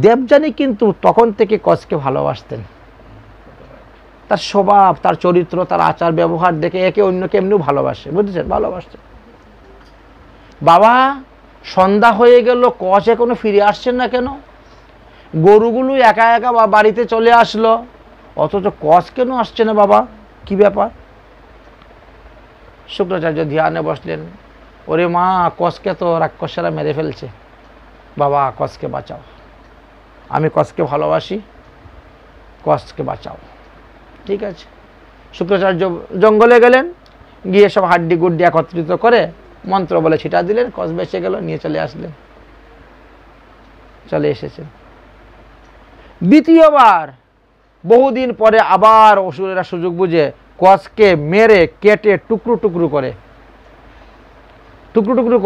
[SPEAKER 2] দেবযানী কিন্তু তখন থেকে কচকে ভালোবাসতেন। তার স্বভাব, তার চরিত্র, তার আচার ব্যবহার দেখে একে অন্যকে এমনিও ভালোবাসে, বুঝেছেন? ভালোবাসছে। বাবা, সন্ধ্যা হয়ে গেল, কচ এখনো ফিরে আসছেন না কেন? গরুগুলো একা একা বাড়িতে চলে আসলো, অথচ কচ কেন আসছে না বাবা, কি ব্যাপার? শুক্রাচার্য ধ্যানে বসলেন। ওরে মা, কচকে তো রাক্ষসেরা মেরে ফেলছে, বাবা কচকে বাঁচাও, আমি কচকে ভালোবাসি, কচকে বাঁচাও। ঠিক আছে, শুক্রাচার্য জঙ্গলে গেলেন, গিয়ে সব হাড্ডি গুড্ডি একত্রিত করে মন্ত্র বলে ছিটা দিলেন, কচ বেঁচে গেল, নিয়ে চলে আসলেন। চলে এসেছেন। দ্বিতীয়বার বহুদিন পরে আবার অসুরেরা সুযোগ বুঝে কচকে মেরে কেটে টুকরো টুকরো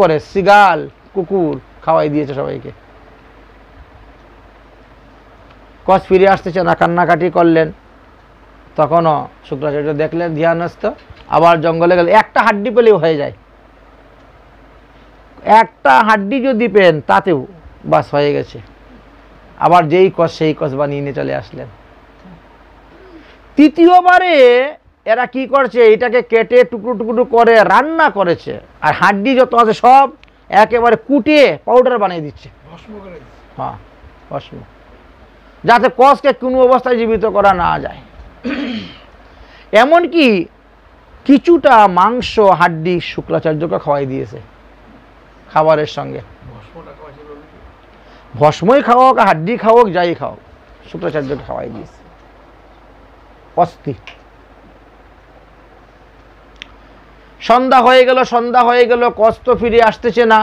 [SPEAKER 2] করে শিগাল কুকুর খাওয়াই দিয়েছে সবাইকে। কচ ফিরে আসতেছে না, কান্নাকাটি করলেন। তখনও শুক্রাচার্য দেখলেন ধ্যানস্থ, আবার জঙ্গলে গেলে একটা হাড্ডি পেলেও হয়ে যায়, একটা হাড্ডি যদি পেন তাতেও বাস হয়ে গেছে। আবার যেই কচ সেই কচ বানিয়ে নিয়ে চলে আসলেন। তৃতীয়বারে এরা কি করছে, এটাকে কেটে টুকরো টুকরো করে রান্না করেছে, আর হাড্ডি যত আছে সব একেবারে কুটিয়ে পাউডার বানিয়ে দিচ্ছে। হ্যাঁ, ভস্ম, যাতে কচকে কোনো অবস্থায় জীবিত করা না যায়। এমনকি কিছুটা মাংস হাড্ডি শুক্রাচার্যকে খাওয়াই দিয়েছে খাবারের সঙ্গে। ভস্মই খাওয়াক, হাড্ডি খাওয়াক, যাই খাওয়াক, শুক্রাচার্যকে খাওয়াই দিয়েছে। অস্থি। সন্ধ্যা হয়ে গেল, কচ তো ফিরে আসতেছে না,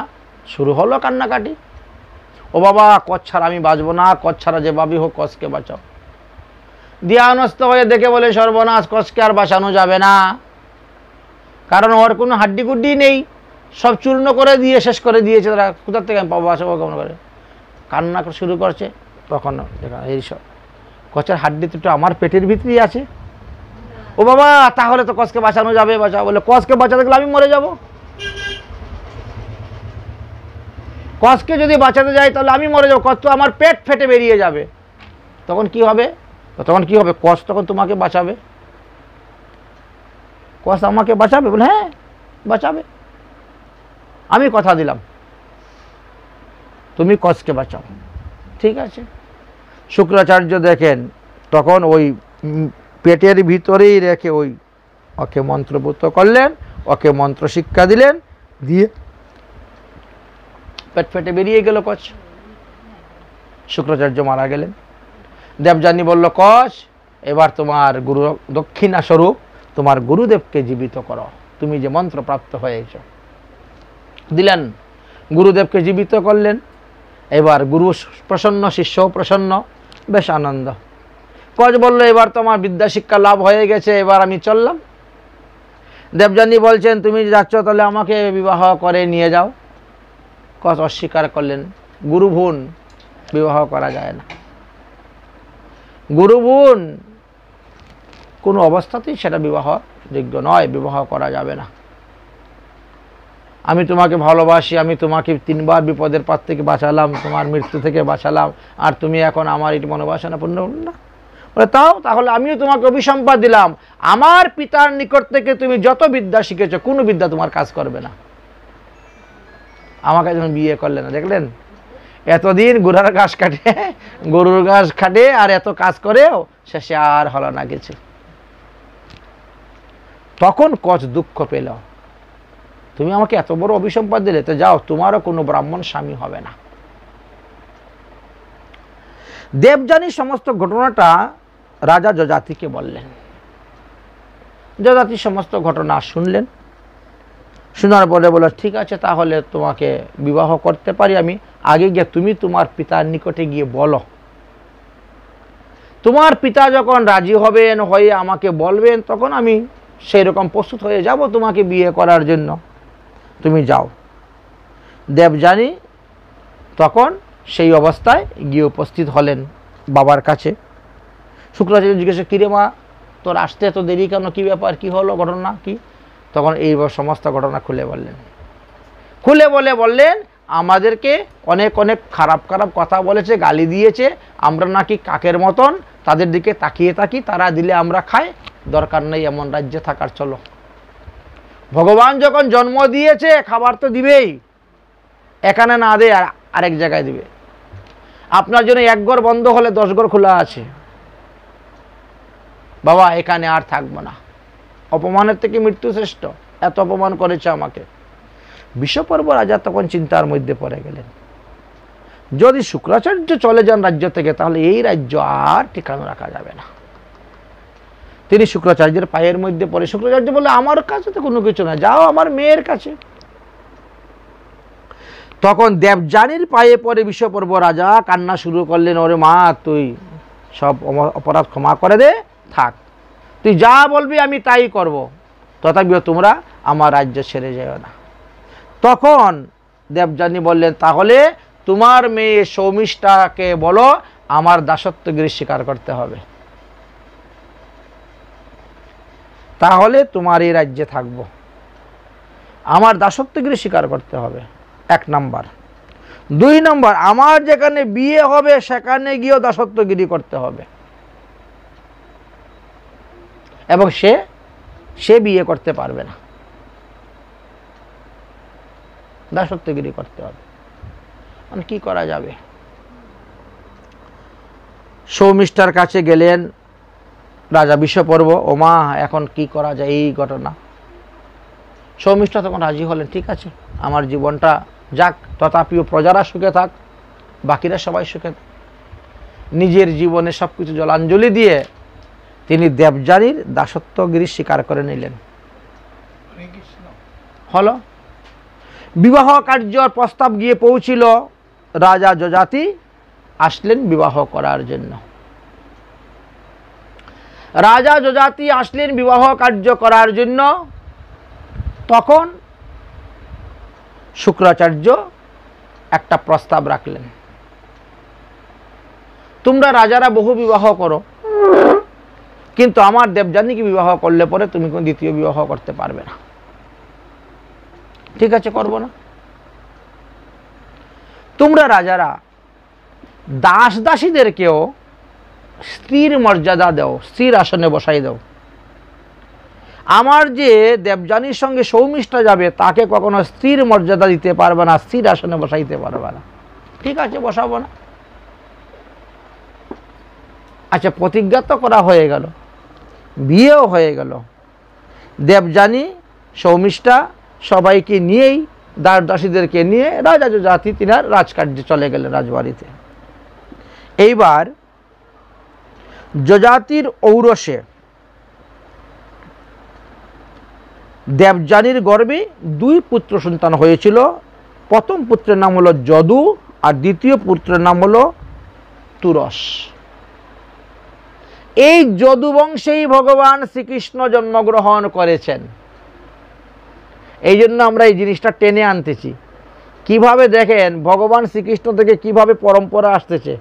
[SPEAKER 2] শুরু হলো কান্নাকাটি। ও বাবা কচ ছাড়া আমি বাঁচবো না, কচ ছাড়া যেভাবেই হোক কচকে বাঁচাও। ধ্যানস্থ হয়ে দেখে বলে সর্বনাশ, কচকে আর বাঁচানো যাবে না, কারণ ওর কোনো হাড্ডি গুড্ডি নেই, সব চূর্ণ করে দিয়ে শেষ করে দিয়েছে তারা, কোথার থেকে আমি পাবো বাঁচাবো কেমন করে, কান্না শুরু করছে। তখন এইসব কচের হাড্ডি তো আমার পেটের ভিতরেই আছে। ও বাবা তাহলে তো কচকে বাঁচানো যাবে, বাঁচাও। বলে কচকে বাঁচাতে গেলে আমি মরে যাব, কচকে যদি বাঁচাতে যাই তাহলে আমি মরে যাবো, কচ তো আমার পেট ফেটে বেরিয়ে যাবে। তখন কি হবে, কচ তখন তোমাকে বাঁচাবে, কচ আমাকে বাঁচাবে। বলে হ্যাঁ বাঁচাবে, আমি কথা দিলাম তুমি কচকে বাঁচাও। ঠিক আছে। শুক্রাচার্য দেখেন তখন ওই পেটের ভিতরেই রেখে ওকে মন্ত্রপুত করলেন, ওকে মন্ত্র শিক্ষা দিলেন, দিয়ে পেট ফেটে বেরিয়ে গেল কচ। শুক্রাচার্য মারা গেলেন। দেবযানী বলল, কচ এবার তোমার গুরু দক্ষিণা স্বরূপ তোমার গুরুদেবকে জীবিত করো, তুমি যে মন্ত্র প্রাপ্ত হয়েছ। দিলেন, গুরুদেবকে জীবিত করলেন। এবার গুরু প্রসন্ন, শিষ্য প্রসন্ন, বেশ আনন্দ। কচ বলল, এবার তো আমার বিদ্যা শিক্ষা লাভ হয়ে গেছে, এবার আমি চললাম। দেবযানী বলছেন, তুমি যাচ্ছ তাহলে আমাকে বিবাহ করে নিয়ে যাও। কচ অস্বীকার করলেন, গুরু বোন বিবাহ করা যায় না, গুরু বোন কোনো অবস্থাতেই সেটা বিবাহ যোগ্য নয়, বিবাহ করা যাবে না। আমি তোমাকে ভালোবাসি, আমি তোমাকে 3 বার বিপদের পাত থেকে বাঁচালাম, তোমার মৃত্যু থেকে বাঁচালাম, আর তুমি এখন আমার এই মনোবাসনা পূর্ণ করো না। বলে তাহলে আমিও তোমাকে অভিসম্পাদ দিলাম, আমার পিতার নিকট থেকে তুমি যত বিদ্যা শিখেছো কোনো বিদ্যা তোমার কাজ করবে না। আমাকে যখন বিয়ে করলে না, দেখলেন এতদিন গরুর ঘাস কাটে আর এত কাজ করেও শেষে আর হলো না কিছু। তখন কচ দুঃখ পেল, তুমি আমাকে এত বড় অভিসম্পাদ দিলে, তো যাও, তোমারও কোনো ব্রাহ্মণ স্বামী হবে না। দেবযানী সমস্ত ঘটনাটা রাজা যযাতিকে বললেন। যযাতি সমস্ত ঘটনা শুনলেন, শোনার পরে বলে, ঠিক আছে তাহলে তোমাকে বিবাহ করতে পারি আমি, আগে গিয়ে তুমি তোমার পিতার নিকটে গিয়ে বলো, তোমার পিতা যখন রাজি হবেন, হয়ে আমাকে বলবেন, তখন আমি সেই রকম প্রস্তুত হয়ে যাব তোমাকে বিয়ে করার জন্য, তুমি যাও। দেবযানী তখন সেই অবস্থায় গিয়ে উপস্থিত হলেন বাবার কাছে। শুক্রাচার্য জিজ্ঞেস, কিরে মা, তোর আসতে এত দেরি কেন, কি ব্যাপার, কি হলো, ঘটনা কি? তখন এই সমস্ত ঘটনা খুলে বললেন। খুলে বললেন, আমাদেরকে অনেক অনেক খারাপ খারাপ কথা বলেছে, গালি দিয়েছে, আমরা নাকি কাকের মতন তাদের দিকে তাকিয়ে থাকি, তারা দিলে আমরা খাই, দরকার নেই এমন রাজ্যে থাকার, চলো। ভগবান যখন জন্ম দিয়েছে খাবার তো দিবেই, এখানে না দে আরেক জায়গায় দিবে। আপনার জন্য 1 ঘর বন্ধ হলে 10 ঘর খোলা আছে, বাবা এখানে আর থাকবো না, অপমানের থেকে মৃত্যু শ্রেষ্ঠ, এত অপমান করেছে আমাকে। বিষপর্ব রাজা তখন চিন্তার মধ্যে পড়ে গেলেন, যদি শুক্রাচার্য চলে যান রাজ্য থেকে, তাহলে এই রাজ্য আর ঠিকানা রাখা যাবে না। তিনি শুক্রাচার্যের পায়ের মধ্যে পড়ে, শুক্রাচার্য বলে, আমার কাছে তো কোনো কিছু না, যাও আমার মেয়ের কাছে। তখন দেবযানীর পায়ে পড়ে বিষপর্ব রাজা কান্না শুরু করলেন, ওরে মা, তুই সব অপরাধ ক্ষমা করে দে, থাক, তুই যা বলবি আমি তাই করব, তথাপিও তোমরা আমার রাজ্য ছেড়ে যেও না। তখন দেবযানী বললেন, তাহলে তোমার মেয়ে সৌমিষ্ঠাকে বলো আমার দাসত্বগিরি স্বীকার করতে হবে, তাহলে তোমার এই রাজ্যে থাকবো, আমার দাসত্বগিরি স্বীকার করতে হবে, 1 নাম্বার। 2 নাম্বার, আমার যেখানে বিয়ে হবে সেখানে গিয়েও দাসত্বগিরি করতে হবে, এবং সে বিয়ে করতে পারবে না, দাসত্বগিরি করতে হবে। মানে কি করা যাবে? সৌমিষ্ঠার কাছে গেলেন রাজা বিষপর্ব, ও মা এখন কি করা যায় এই ঘটনা। সৌমিষ্ঠা তখন রাজি হলেন, ঠিক আছে আমার জীবনটা যাক, তথাপিও প্রজারা সুখে থাক, বাকিরা সবাই সুখে থাক। নিজের জীবনে সবকিছু জলাঞ্জলি দিয়ে তিনি দেবযানীর দাসত্বগিরি স্বীকার করে নিলেন। হলো বিবাহ কার্যর প্রস্তাব গিয়ে পৌঁছিল রাজা যযাতি আসলেন বিবাহ করার জন্য। রাজা যযাতি আসলেন বিবাহ কার্য করার জন্য। তখন শুক্রাচার্য একটা প্রস্তাব রাখলেন, তোমরা রাজারা বহু বিবাহ করো, কিন্তু আমার দেবযানীকে বিবাহ করলে পরে তুমি কোনো দ্বিতীয় বিবাহ করতে পারবে না। ঠিক আছে, করবো না। তোমরা রাজারা দাস দাসীদেরকেও স্ত্রীর মর্যাদা দাও, স্ত্রীর আসনে বসাই দাও। আমার যে দেবযানীর সঙ্গে সৌমিষ্ঠা যাবে তাকে কখনো স্ত্রীর মর্যাদা দিতে পারবে না, স্ত্রীর আসনে বসাইতে পারবে না। ঠিক আছে, বসাবো না। আচ্ছা, প্রতিজ্ঞা তো করা হয়ে গেল, বিয়েও হয়ে গেল। দেবযানী সৌমিষ্ঠা সবাইকে নিয়েই, দাস দাসীদেরকে নিয়ে রাজা যযাতি তিনার রাজকার্যে চলে গেলেন রাজবাড়িতে। এইবার যযাতির ঔরসে দেবযানীর গর্ভে 2 পুত্র সন্তান হয়েছিল। প্রথম পুত্রের নাম হলো যদু আর দ্বিতীয় পুত্রের নাম হলো তুরস। এই যদু বংশেই ভগবান শ্রীকৃষ্ণ জন্মগ্রহণ করেছেন। এই জন্য আমরা এই জিনিসটা টেনে আনতেছি। কিভাবে দেখেন ভগবান শ্রীকৃষ্ণ থেকে কিভাবে পরম্পরা আসতেছে,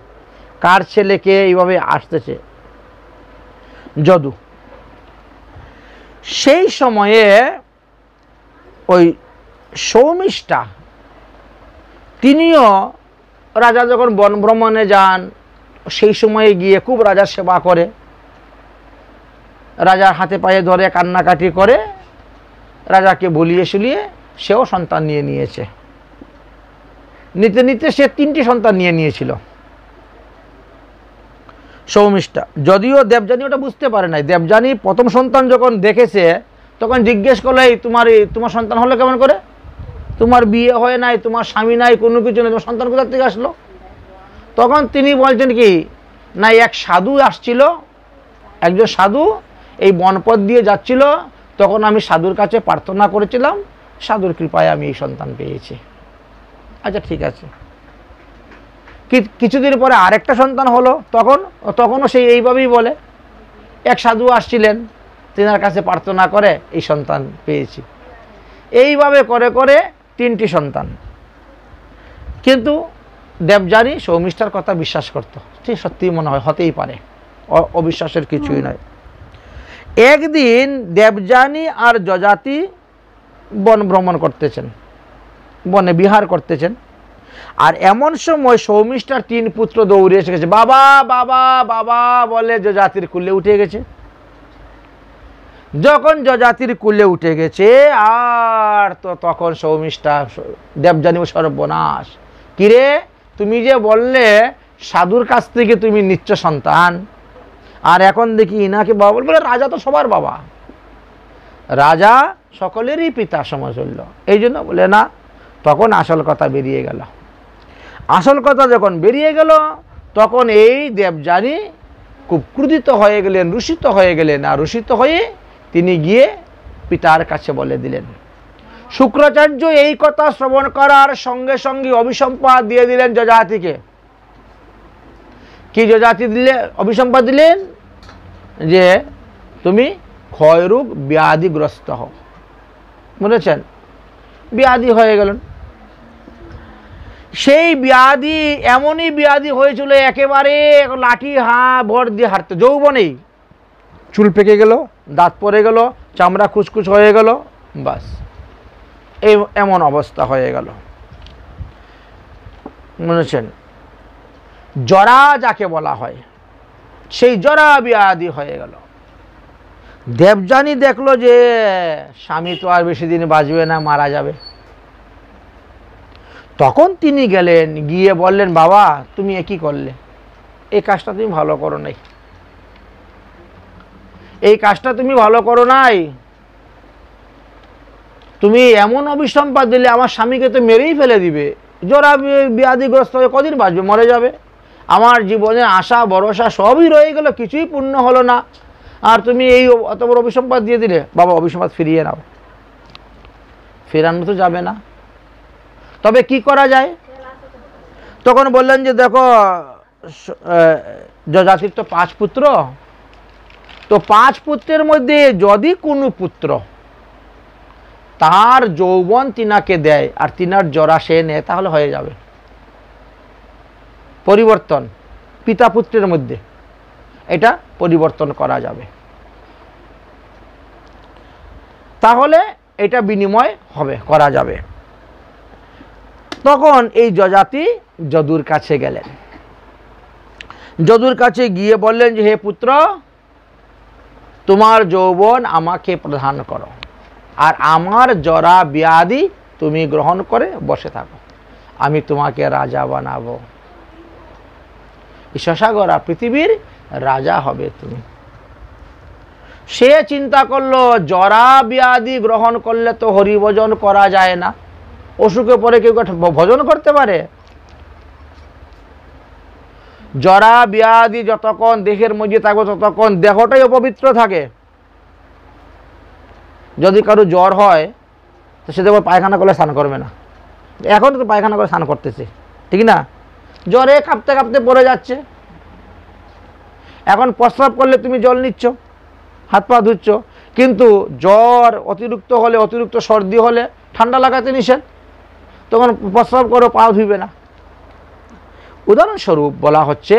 [SPEAKER 2] কার ছেলেকে এইভাবে আসতেছে। যদু সেই সময়ে ওই সৌমিষ্ঠা তিনিও রাজা যখন বন ভ্রমণে যান সেই সময়ে গিয়ে খুব রাজার সেবা করে, রাজার হাতে পায়ে ধরে কান্নাকাটি করে, রাজাকে ভুলিয়ে শুলিয়ে সেও সন্তান নিয়ে নিয়েছে। নিতে নিতে সে 3টি সন্তান নিয়ে নিয়েছিল সৌমিষ্ঠা। যদিও দেবযানী ওটা বুঝতে পারে নাই। দেবযানী প্রথম সন্তান যখন দেখেছে তখন জিজ্ঞেস করলো, এই তোমার সন্তান হলো কেমন করে? তোমার বিয়ে হয় নাই, তোমার স্বামী নাই, কোনো কিছু নেই, তোমার সন্তান কোথা থেকে আসলো? তখন তিনি বলছেন কি না, এক সাধু আসছিল, একজন সাধু এই বনপথ দিয়ে যাচ্ছিল, তখন আমি সাধুর কাছে প্রার্থনা করেছিলাম, সাধুর কৃপায় আমি এই সন্তান পেয়েছি। আচ্ছা, ঠিক আছে। কিছুদিন পরে আরেকটা সন্তান হলো, তখনও সেই এইভাবেই বলে, এক সাধু আসছিলেন, তেনার কাছে প্রার্থনা করে এই সন্তান পেয়েছি। এইভাবে করে করে 3টি সন্তান। কিন্তু দেবযানী সৌমিষ্ঠার কথা বিশ্বাস করত, ঠিক সত্যি মনে হয়, হতেই পারে, অবিশ্বাসের কিছুই নয়। একদিন দেবযানী আর যযাতি বন ভ্রমণ করতেছেন, বনে বিহার করতেছেন। আর এমন সময় সৌমিষ্ঠার 3 পুত্র দৌড়ে এসে গেছে, বাবা বাবা বাবা বলে যযাতির কুলে উঠে গেছে। যখন যযাতির কুলে উঠে গেছে আর তো তখন সৌমিষ্ঠা দেবযানী সর্বনাশ, কিরে তুমি যে বললে সাধুর কাছ থেকে তুমি নিচ্ছ সন্তান, আর এখন দেখি ইনাকে বাবা বলে। রাজা তো সবার বাবা, রাজা সকলেরই পিতা সমতুল্য। এই জন্য বলে না। তখন আসল কথা বেরিয়ে গেল। আসল কথা যখন বেরিয়ে গেল তখন এই দেবযানী খুব ক্রোধিত হয়ে গেলেন, রুষিত হয়ে গেলেন। আর রুষিত হয়ে তিনি গিয়ে পিতার কাছে বলে দিলেন। শুক্রাচার্য এই কথা শ্রবণ করার সঙ্গে সঙ্গে অভিসম্পাদ দিয়ে দিলেন যযাতিকে। কি যযাতি দিলে অভিসম্পাদ দিলেন? যে তুমি ক্ষয়রোগ ব্যাধিগ্রস্ত হও। বুঝেছেন? ব্যাধি হয়ে গেলেন। সেই ব্যাধি এমনই ব্যাধি হয়েছিল, একেবারে লাঠি ভর দিয়ে হাঁটতে, যৌবনেই চুল পেকে গেল, দাঁত পড়ে গেল, চামড়া খুচখুচ হয়ে গেল, বাস এই এমন অবস্থা হয়ে গেল। বুঝেছেন? জরা যাকে বলা হয়, সেই জরা ব্যাধি হয়ে গেল। দেবযানী দেখলো যে স্বামী তো আর বেশি দিন বাঁচবে না, মারা যাবে। তখন তিনি গেলেন, গিয়ে বললেন, বাবা তুমি কি করলে? এই কাজটা তুমি ভালো করো নাই, এই কাজটা তুমি ভালো করো নাই। তুমি এমন অভিসম্পাদ দিলে, আমার স্বামীকে তো মেরেই ফেলে দিবে। জরা ব্যাধিগ্রস্ত হয়ে কদিন বাঁচবে, মরে যাবে। আমার জীবনের আশা ভরসা সবই রয়ে গেল, কিছুই পূর্ণ হলো না, আর তুমি এই অত বড় অভিসম্পাদ দিয়ে দিলে। বাবা অভিসম্পাদ ফিরিয়ে নাও। ফেরানো তো যাবে না, তবে কি করা যায়? তখন বললেন যে দেখো যজাতির তো 5 পুত্র, তো 5 পুত্রের মধ্যে যদি কোনো পুত্র তার যৌবন তিনাকে দেয় আর তিনার জরা সে নেয়, তাহলে হয়ে যাবে পরিবর্তন। পিতা পুত্রের মধ্যে এটা পরিবর্তন করা যাবে, তাহলে এটা বিনিময় হবে, করা যাবে। তখন এই যজাতি যদুর কাছে গেলেন। যদুর কাছে গিয়ে বললেন যে হে পুত্র, তোমার যৌবন আমাকে প্রদান করো আর আমার জরা ব্যাধি তুমি গ্রহণ করে বসে থাকো, আমি তোমাকে রাজা বানাবো। শশাগরা পৃথিবীর রাজা হবে তুমি। সে চিন্তা করলো জরা ব্যাধি গ্রহণ করলে তো হরিভজন করা যায় না, অসুখে পরে কেউ ভজন করতে পারে? জরা ব্যাধি যতক্ষণ দেহের মধ্যে থাকবে ততক্ষণ দেহটাই অপবিত্র থাকে। যদি কারো জ্বর হয় তো সে দেখো পায়খানা করলে স্নান করবে না, এখন তো পায়খানা করে স্নান করতেছে, ঠিক না? জ্বরে কাঁপতে কাঁপতে পড়ে যাচ্ছে, এখন প্রস্রাব করলে তুমি জল নিচ্ছ, হাত পা ধুচ্ছ, কিন্তু জ্বর অতিরিক্ত হলে, অতিরিক্ত সর্দি হলে ঠান্ডা লাগাতে নিষেধ, তখন প্রস্রাব করো, পা ধুইবে না। উদাহরণস্বরূপ বলা হচ্ছে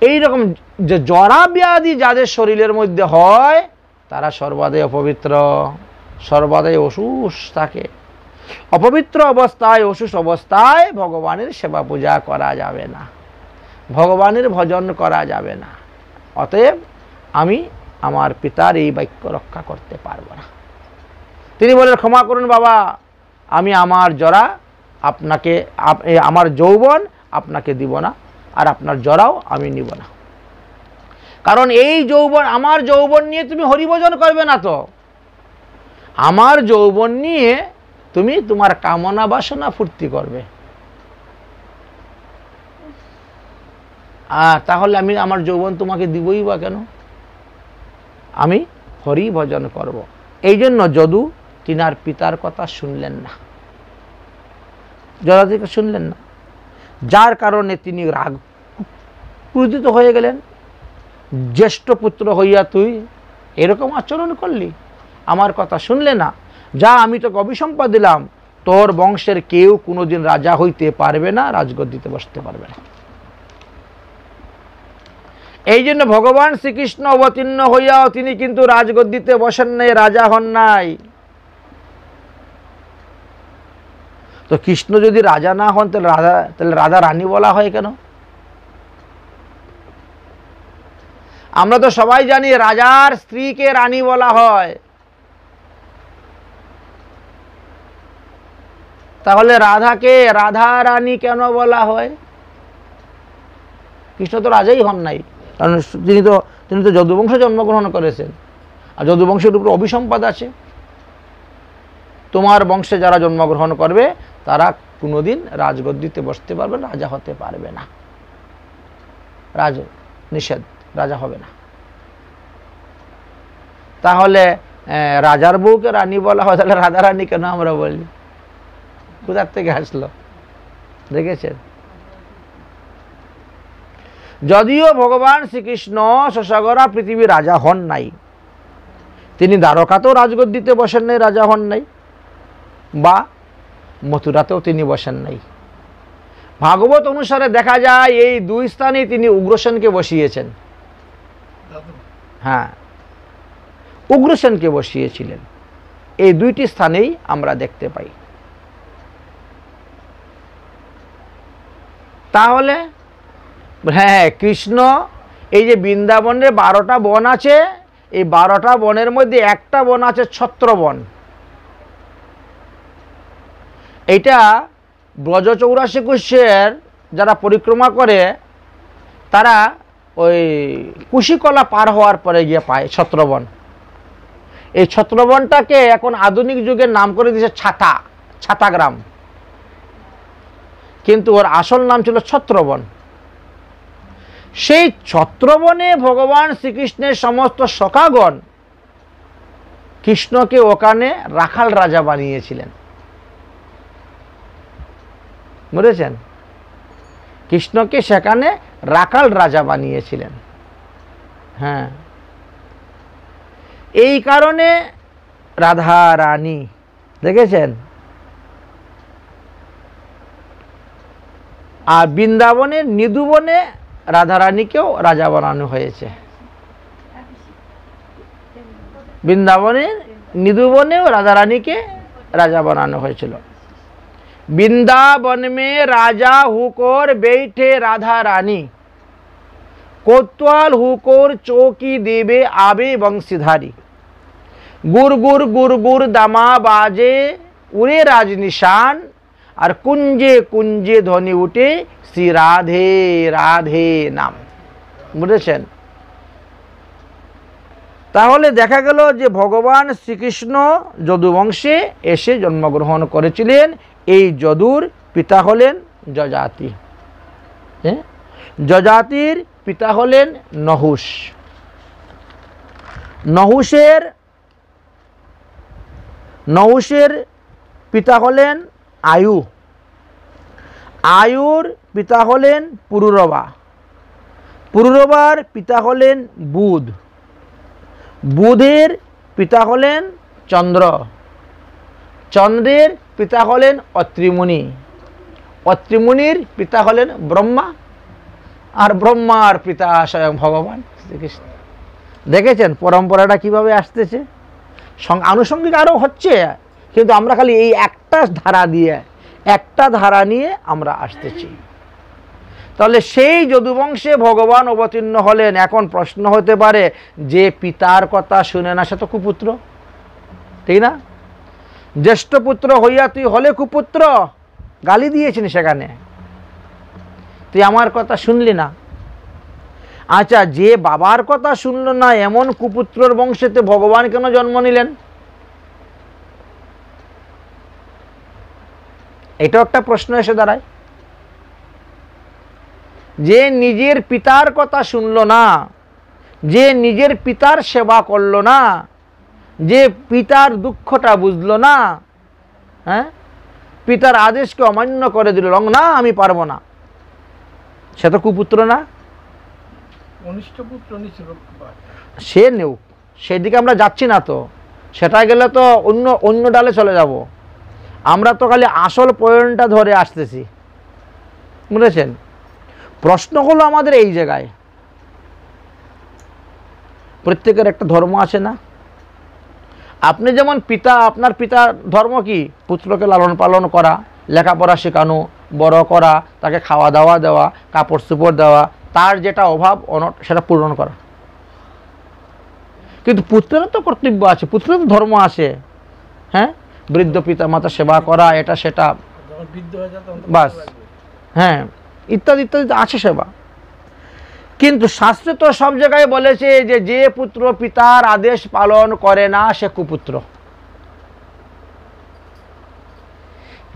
[SPEAKER 2] এইরকম যে জরা ব্যাধি যাদের শরীরের মধ্যে হয় তারা সর্বদাই অপবিত্র, সর্বদাই অসুষ থাকে। অপবিত্র অবস্থায়, অসুষ অবস্থায় ভগবানের সেবা পূজা করা যাবে না, ভগবানের ভজন করা যাবে না। অতএব আমি আমার পিতার এই বাক্য রক্ষা করতে পারবো না। তিনি বলেন ক্ষমা করুন বাবা, আমি আমার জরা আপনাকে, আমার যৌবন আপনাকে দিব না আর আপনার জরাও আমি নিব না, কারণ এই যৌবন, আমার যৌবন নিয়ে তুমি হরিভজন করবে না, তো আমার যৌবন নিয়ে তুমি তোমার কামনা বাসনা ফুর্তি করবে। তাহলে আমি আমার যৌবন তোমাকে দিবই বা কেন? আমি হরি ভজন করব। এই জন্য যদু তিনার পিতার কথা শুনলেন না, যদাতিকে শুনলেন না, যার কারণে তিনি রাগ ক্রোধিত হয়ে গেলেন। জ্যেষ্ঠ পুত্র হইয়া তুই এরকম আচরণ করলি, আমার কথা শুনলে না, যা আমি তোকে অভিসম্পদ দিলাম, তোর বংশের কেউ কোনোদিন রাজা হইতে পারবে না, রাজগদ্দিতে বসতে পারবে না। এই জন্য ভগবান শ্রীকৃষ্ণ অবতীর্ণ হইয়াও তিনি কিন্তু রাজগদ্দিতে বসেন নাই, রাজা হন নাই। তো কৃষ্ণ যদি রাজা না হন তাহলে রাধা রানী বলা হয় কেন? আমরা তো সবাই জানি রাজার স্ত্রীকে রানী বলা হয়, তাহলে রাধাকে রাধা রানী কেন বলা হয়? কৃষ্ণ তো রাজাই হন নাই, কারণ তিনি তো যদুবংশে জন্মগ্রহণ করেছেন, আর যদুবংশের উপর অভিসম্পাদ আছে। তোমার বংশে যারা জন্মগ্রহণ করবে তারা কোনোদিন রাজগদ্দিতে বসতে পারবে না, রাজা হতে পারবে না, রাজ নিষেধ, রাজা হবে না। তাহলে রাজার বউকে রানী বলা হয়, তাহলে রাধা রানী কেন আমরা বলি? কোথার থেকে আসলো? দেখেছেন? যদিও ভগবান শ্রীকৃষ্ণ শশাগরা পৃথিবীর রাজা হন নাই, তিনি দ্বারকাতেও রাজগদ্দিতে বসেন নাই, রাজা হন নাই, বা মথুরাতেও তিনি বসেন নাই। ভাগবত অনুসারে দেখা যায় এই দুই স্থানেই তিনি উগ্রসেনকে বসিয়েছেন। হ্যাঁ, উগ্রসেনকে বসিয়েছিলেন। এই দুইটি স্থানেই আমরা দেখতে পাই। তাহলে হ্যাঁ, কৃষ্ণ এই যে বৃন্দাবনের 12টা বন আছে, এই 12টা বনের মধ্যে একটা বন আছে ছত্রবন। এইটা ব্রজ 84 কোশের যারা পরিক্রমা করে তারা ওই কুশিকলা পার হওয়ার পরে গিয়ে পায় ছত্রবন। এই ছত্রবনটাকে এখন আধুনিক যুগের নাম করে দিয়েছে ছাতা গ্রাম, কিন্তু ওর আসল নাম ছিল ছত্রবন। সেই ছত্রবনে ভগবান শ্রীকৃষ্ণের সমস্ত সখাগণ কৃষ্ণকে ওখানে রাখাল রাজা বানিয়েছিলেন, বুঝেছেন? কৃষ্ণকে সেখানে রাখাল রাজা বানিয়েছিলেন। হ্যাঁ, এই কারণে রাধা রানী দেখেছেন। আর বৃন্দাবনের নিধুবনে রাধারানীকেও রাজা বানানো হয়েছে। বৃন্দাবনের নিধুবনেও রাধারানীকে রাজা বানানো হয়েছিল। বৃন্দাবন মে রাজা হুকর बैठे রাধা রানী, কোতোয়াল হুকর চৌকি দেবে আবে বংশীধারী, গুর গুর গুর গুর দামা বাজে উড়ে রাজ নিশান, আর কুঞ্জে কুঞ্জে ধ্বনি উঠে শ্রী রাধে রাধে নাম। বুঝেছেন? তাহলে দেখা গেল যে ভগবান শ্রীকৃষ্ণ যদুবংশে এসে জন্মগ্রহণ করেছিলেন। এই যদুর পিতা হলেন যজাতি। যজাতির পিতা হলেন নহুষ। নহুষের পিতা হলেন আয়ু। আয়ুর পিতা হলেন পুরুরবা। পুরুরবার পিতা হলেন বুধ। বুধের পিতা হলেন চন্দ্র। চন্দ্রের পিতা হলেন অত্রিমুনি। অত্রিমুনির পিতা হলেন ব্রহ্মা। আর ব্রহ্মার পিতা স্বয়ং ভগবান শ্রীকৃষ্ণ। দেখেছেন পরম্পরাটা কিভাবে আসতেছে? আনুষঙ্গিক আরও হচ্ছে, কিন্তু আমরা খালি এই একটা ধারা নিয়ে আমরা আসতেছি। তাহলে সেই যদুবংশে ভগবান অবতীর্ণ হলেন। এখন প্রশ্ন হতে পারে, যে পিতার কথা শুনে না সে তো কুপুত্র, ঠিক না? জ্যেষ্ঠ পুত্র হইয়া তুই হলে কুপুত্র, গালি দিয়েছেন সেখানে, তুই আমার কথা শুনলি না। আচ্ছা, যে বাবার কথা শুনল না এমন কুপুত্রর বংশেতে ভগবান কেন জন্ম নিলেন? এটাও একটা প্রশ্ন এসে দাঁড়ায়। যে নিজের পিতার কথা শুনল না, যে নিজের পিতার সেবা করল না, যে পিতার দুঃখটা বুঝল না, হ্যাঁ, পিতার আদেশকে অমান্য করে দিল, না আমি পারবো না, সে তো কুপুত্র না? সে নেও, সেদিকে আমরা যাচ্ছি না তো। সেটা গেলে তো অন্য ডালে চলে যাব। আমরা তো খালি আসল পয়েন্টটা ধরে আসতেছি। বুঝেছেন? প্রশ্ন হলো আমাদের এই জায়গায়, প্রত্যেকের একটা ধর্ম আছে না? আপনি যেমন পিতা, আপনার পিতার ধর্ম কি? পুত্রকে লালন পালন করা, লেখাপড়া শেখানো, বড় করা, তাকে খাওয়া দাওয়া দেওয়া, কাপড় চোপড় দেওয়া, তার যেটা অভাব অনট সেটা পূরণ করা। কিন্তু পুত্রের তো কর্তব্য আছে, পুত্রের তো ধর্ম আছে। হ্যাঁ, বৃদ্ধ পিতা মাতা সেবা করা, এটা সেটা, বাস, হ্যাঁ, ইত্যাদি ইত্যাদি আছে সেবা। কিন্তু শাস্ত্রে তো সব জায়গায় বলেছে যে পুত্র পিতার আদেশ পালন করে না সে কুপুত্র।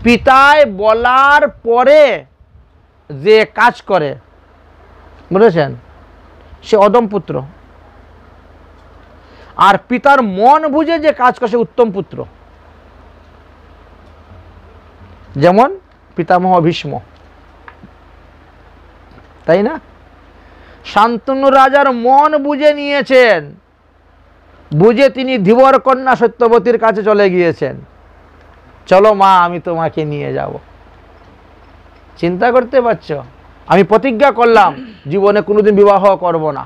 [SPEAKER 2] পিতায় বলার পরে যে কাজ করে, বুঝেছেন, সে অদম পুত্র। আর পিতার মন বুঝে যে কাজ করে সে উত্তম পুত্র। যেমন পিতামহ ভীষ্ম, তাই না? শান্তনু রাজার মন বুঝে নিয়েছেন, বুঝে তিনি ধীবর কন্যা সত্যবতীর কাছে চলে গিয়েছেন, চলো মা আমি তোমাকে নিয়ে যাব। চিন্তা করতে পারছো? আমি প্রতিজ্ঞা করলাম জীবনে কোনোদিন বিবাহ করব না,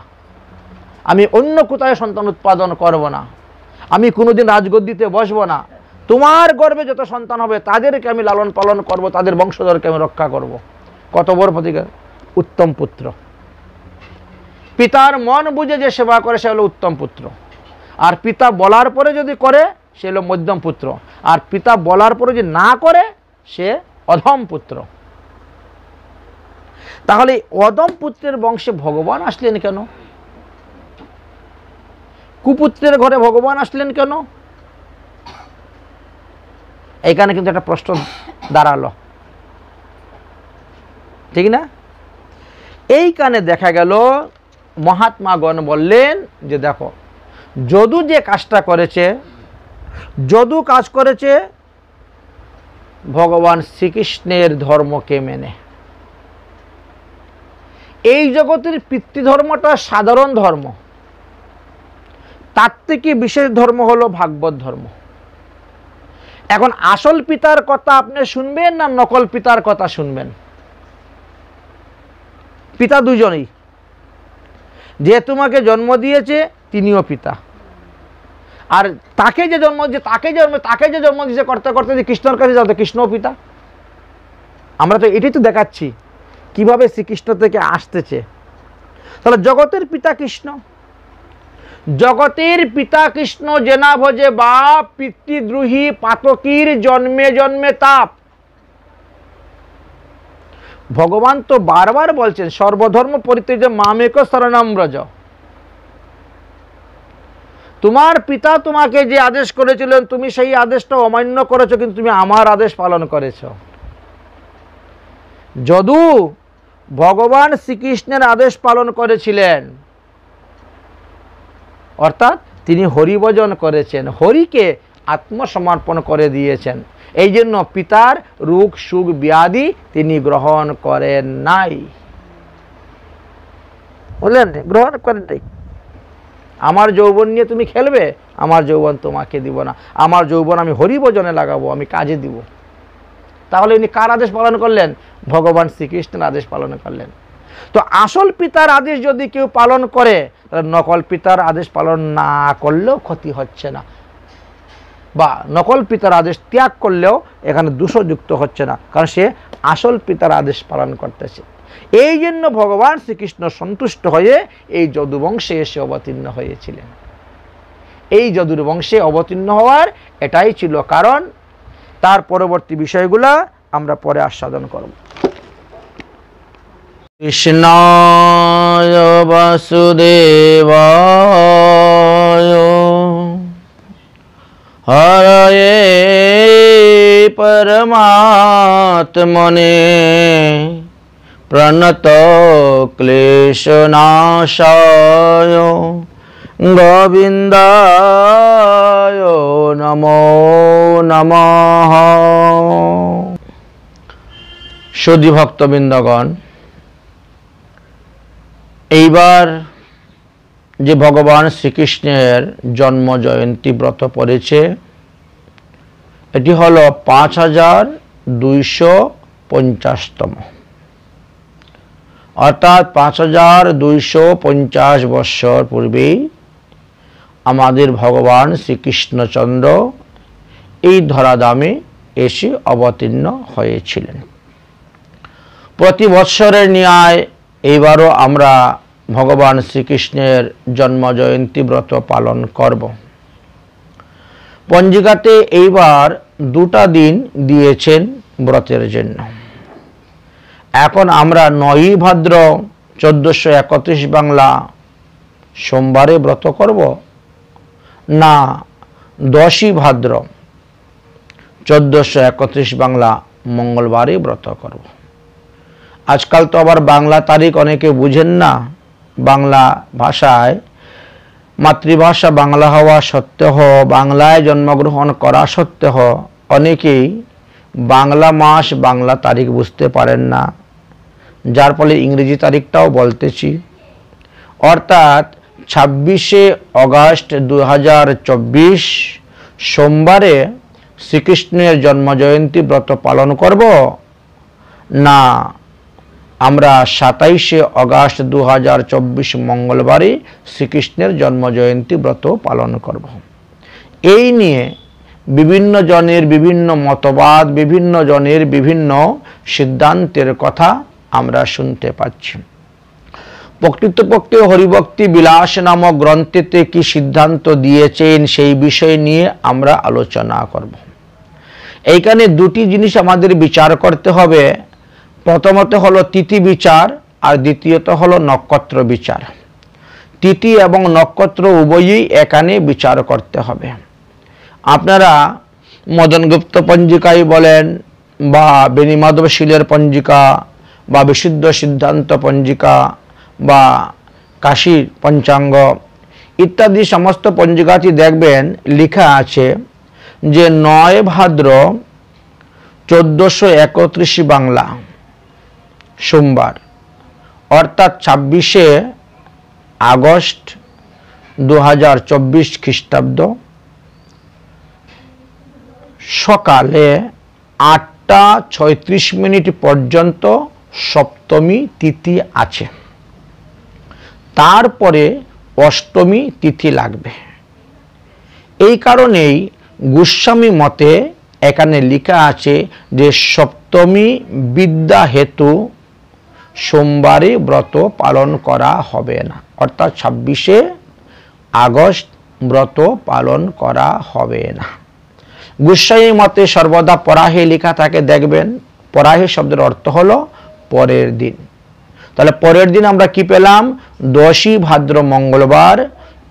[SPEAKER 2] আমি অন্য কোথায় সন্তান উৎপাদন করব না, আমি কোনোদিন রাজগদ্দিতে বসবো না, তোমার গর্ভে যত সন্তান হবে তাদেরকে আমি লালন পালন করব, তাদের বংশধরকে আমি রক্ষা করব। কত বড় প্রতিজ্ঞা! উত্তম পুত্র। পিতার মন বুঝে যে সেবা করে সে হলো উত্তম পুত্র। আর পিতা বলার পরে যদি করে সে হলো মধ্যম পুত্র। আর পিতা বলার পরে যদি না করে সে অধম পুত্র। তাহলে অধম পুত্রের বংশে ভগবান আসলেন কেন? কুপুত্রের ঘরে ভগবান আসলেন কেন? এখানে কিন্তু একটা প্রশ্ন দাঁড়ালো, ঠিক না? এইখানে দেখা গেল মহাত্মাগণ বললেন যে দেখো, যদু যে কাজটা করেছে, যদু কাজ করেছে ভগবান শ্রীকৃষ্ণের ধর্মকে মেনে। এই জগতের পিতৃধর্মটা সাধারণ ধর্ম, তার থেকে বিশেষ ধর্ম হলো ভাগবত ধর্ম। এখন আসল পিতার কথা আপনি শুনবেন না নকল পিতার কথা শুনবেন? পিতা দুজনেই, যে তোমাকে জন্ম দিয়েছে তিনিও পিতা, আর তাকে যে জন্ম দিয়েছে করতে করতে যে কৃষ্ণর কাছে যাও, কৃষ্ণও পিতা। আমরা তো এটাই তো দেখাচ্ছি কিভাবে শ্রীকৃষ্ণ থেকে আসতেছে। তাহলে জগতের পিতা কৃষ্ণ, জগতের পিতা কৃষ্ণ জেনা ভজে বাপ, পিতৃদ্রোহী পাতকীর জন্মে জন্মে তাপ। ভগবান তো বারবার বলছেন সর্বধর্ম পরিত্যাজ্য মামেক শরণম ব্রজ। তোমার পিতা তোমাকে যে আদেশ করেছিলেন তুমি সেই আদেশটা অমান্য করেছো, কিন্তু তুমি আমার আদেশ পালন করেছো। যদু ভগবান শ্রীকৃষ্ণের আদেশ পালন করেছিলেন, অর্থাৎ তিনি হরিভজন করেছেন, হরিকে আত্মসমর্পণ করে দিয়েছেন। এই জন্য পিতার রোগ সুখ ব্যাধি তিনি গ্রহণ করেন নাই, বললেন গ্রহণ করেন নাই। আমার যৌবন নিয়ে তুমি খেলবে, আমার যৌবন তোমাকে দিব না, আমার যৌবন আমি হরিভজনে লাগাবো, আমি কাজে দিব। তাহলে ইনি কার আদেশ পালন করলেন? ভগবান শ্রীকৃষ্ণের আদেশ পালন করলেন। তো আসল পিতার আদেশ যদি কেউ পালন করে, তাহলে নকল পিতার আদেশ পালন না করলেও ক্ষতি হচ্ছে না, বা নকল পিতার আদেশ ত্যাগ করলেও এখানে দোষযুক্ত হচ্ছে না, কারণ সে আসল পিতার আদেশ পালন করতেছে। এই জন্য ভগবান শ্রীকৃষ্ণ সন্তুষ্ট হয়ে এই যদুবংশে এসে অবতীর্ণ হয়েছিলেন। এই যদুর বংশে অবতীর্ণ হওয়ার এটাই ছিল কারণ। তার পরবর্তী বিষয়গুলা আমরা পরে আস্বাদন করব। কৃষ্ণায় বাসুদেবায় হরয়ে পরমাত্মনে প্রণত ক্লেশনাশায় গোবিন্দায় নমো নমঃ। সুধী ভক্তবৃন্দগণ, এইবার যে ভগবান শ্রীকৃষ্ণের জন্ম জয়ন্তী ব্রত পড়েছে, এটি হল 5250তম, অর্থাৎ 5250 বৎসর পূর্বেই আমাদের ভগবান শ্রীকৃষ্ণচন্দ্র এই ধরাধামে এসে অবতীর্ণ হয়েছিলেন। প্রতি বৎসরের ন্যায় এইবারও আমরা ভগবান শ্রীকৃষ্ণের জন্ম জয়ন্তী ব্রত পালন করব। পঞ্জিকাতে এইবার 2টা দিন দিয়েছেন ব্রতের জন্য। এখন আমরা 9ই ভাদ্র 1431 বাংলা সোমবারে ব্রত করব, না 10ই ভাদ্র 1431 বাংলা মঙ্গলবারে ব্রত করব। আজকাল তো আবার বাংলা তারিখ অনেকে বুঝেন না। বাংলা ভাষায় মাতৃভাষা বাংলা হওয়া সত্ত্বেও, বাংলায় জন্মগ্রহণ করা সত্ত্বেও অনেকেই বাংলা মাস বাংলা তারিখ বুঝতে পারেন না, যার ফলে ইংরেজি তারিখটাও বলতেছি। অর্থাৎ 26শে অগাস্ট 2024 সোমবারে শ্রীকৃষ্ণের জন্মজয়ন্তী ব্রত পালন করব, না আমরা 27শে অগাস্ট 2024 মঙ্গলবারে শ্রীকৃষ্ণের জন্মজয়ন্তী ব্রত পালন করব। এই নিয়ে বিভিন্ন জনের বিভিন্ন মতবাদ, বিভিন্ন জনের বিভিন্ন সিদ্ধান্তের কথা আমরা শুনতে পাচ্ছি। প্রকৃতপক্ষে হরিভক্তি বিলাস নামক গ্রন্থেতে কি সিদ্ধান্ত দিয়েছেন সেই বিষয় নিয়ে আমরা আলোচনা করব। এইখানে 2টি জিনিস আমাদের বিচার করতে হবে। প্রথমত হলো তিথি বিচার, আর দ্বিতীয়ত হলো নক্ষত্র বিচার। তিথি এবং নক্ষত্র উভয়ই এখানে বিচার করতে হবে। আপনারা মদনগুপ্ত পঞ্জিকায় বলেন, বা বেণীমাধব শীলের পঞ্জিকা, বা বিশুদ্ধ সিদ্ধান্ত পঞ্জিকা, বা কাশীর পঞ্চাঙ্গ ইত্যাদি সমস্ত পঞ্জিকাটি দেখবেন লেখা আছে যে 9 ভাদ্র 1431 বাংলা সোমবার, অর্থাৎ 26শে আগস্ট 2024 খ্রিস্টাব্দ সকালে 8টা 36 মিনিট পর্যন্ত সপ্তমী তিথি আছে। তারপরে অষ্টমী তিথি লাগবে। এই কারণেই গোস্বামী মতে এখানে লেখা আছে যে সপ্তমী বিদ্যা হেতু সোমবারে ব্রত পালন করা হবে না, অর্থাৎ 26শে আগস্ট ব্রত পালন করা হবে না। গোস্বামী মতে সর্বদা পরাহে লেখা থাকে, দেখবেন পরাহে শব্দের অর্থ হলো পরের দিন। তাহলে পরের দিন আমরা কি পেলাম? 10ই ভাদ্র মঙ্গলবার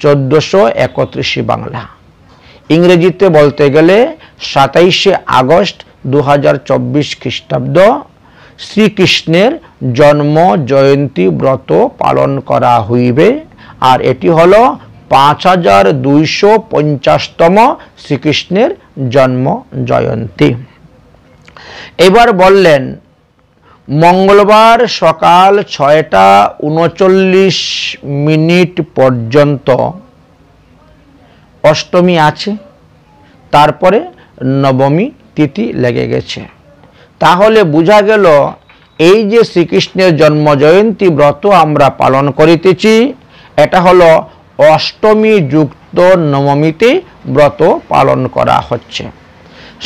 [SPEAKER 2] 1431 বাংলা। ইংরেজিতে বলতে গেলে 27শে আগস্ট 2024 খ্রিস্টাব্দ শ্রীকৃষ্ণের জন্ম জয়ন্তী ব্রত পালন করা হইবে। আর এটি হলো 5250তম শ্রীকৃষ্ণের জন্ম জয়ন্তী। এবার বললেন মঙ্গলবার সকাল 6টা 39 মিনিট পর্যন্ত অষ্টমী আছে, তারপরে নবমী তিথি লেগে গেছে। তাহলে বোঝা গেল এই যে শ্রীকৃষ্ণের জন্ম জয়ন্তী ব্রত আমরা পালন করিতেছি, এটা হলো অষ্টমী যুক্ত নবমীতে ব্রত পালন করা হচ্ছে।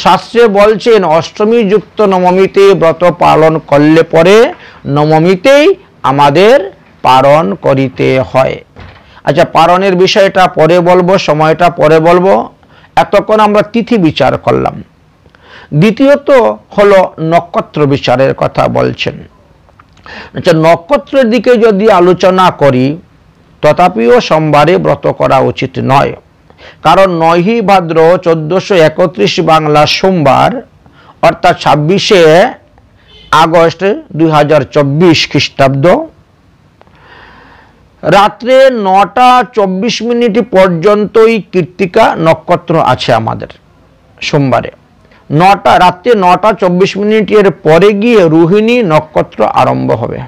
[SPEAKER 2] শাস্ত্রে বলছেন অষ্টমী যুক্ত নবমীতে ব্রত পালন করলে পরে নবমীতেই আমাদের পালন করিতে হয়। আচ্ছা, পালনের বিষয়টা পরে বলবো, সময়টা পরে বলবো। এতক্ষণ আমরা তিথি বিচার করলাম। দ্বিতীয়ত হলো নক্ষত্র বিচারের কথা বলছেন। আচ্ছা, নক্ষত্রের দিকে যদি আলোচনা করি, তথাপিও সোমবারে ব্রত করা উচিত নয়, কারণ 9ই ভাদ্র 1431 বাংলা সোমবার, অর্থাৎ 26শে আগস্ট 2024 খ্রিস্টাব্দ রাত্রে 9টা 24 মিনিট পর্যন্তই কৃত্তিকা নক্ষত্র আছে আমাদের সোমবারে। রাত্রে 9টা 24 মিনিটের পরে গিয়ে রোহিণী নক্ষত্র আরম্ভ হবে।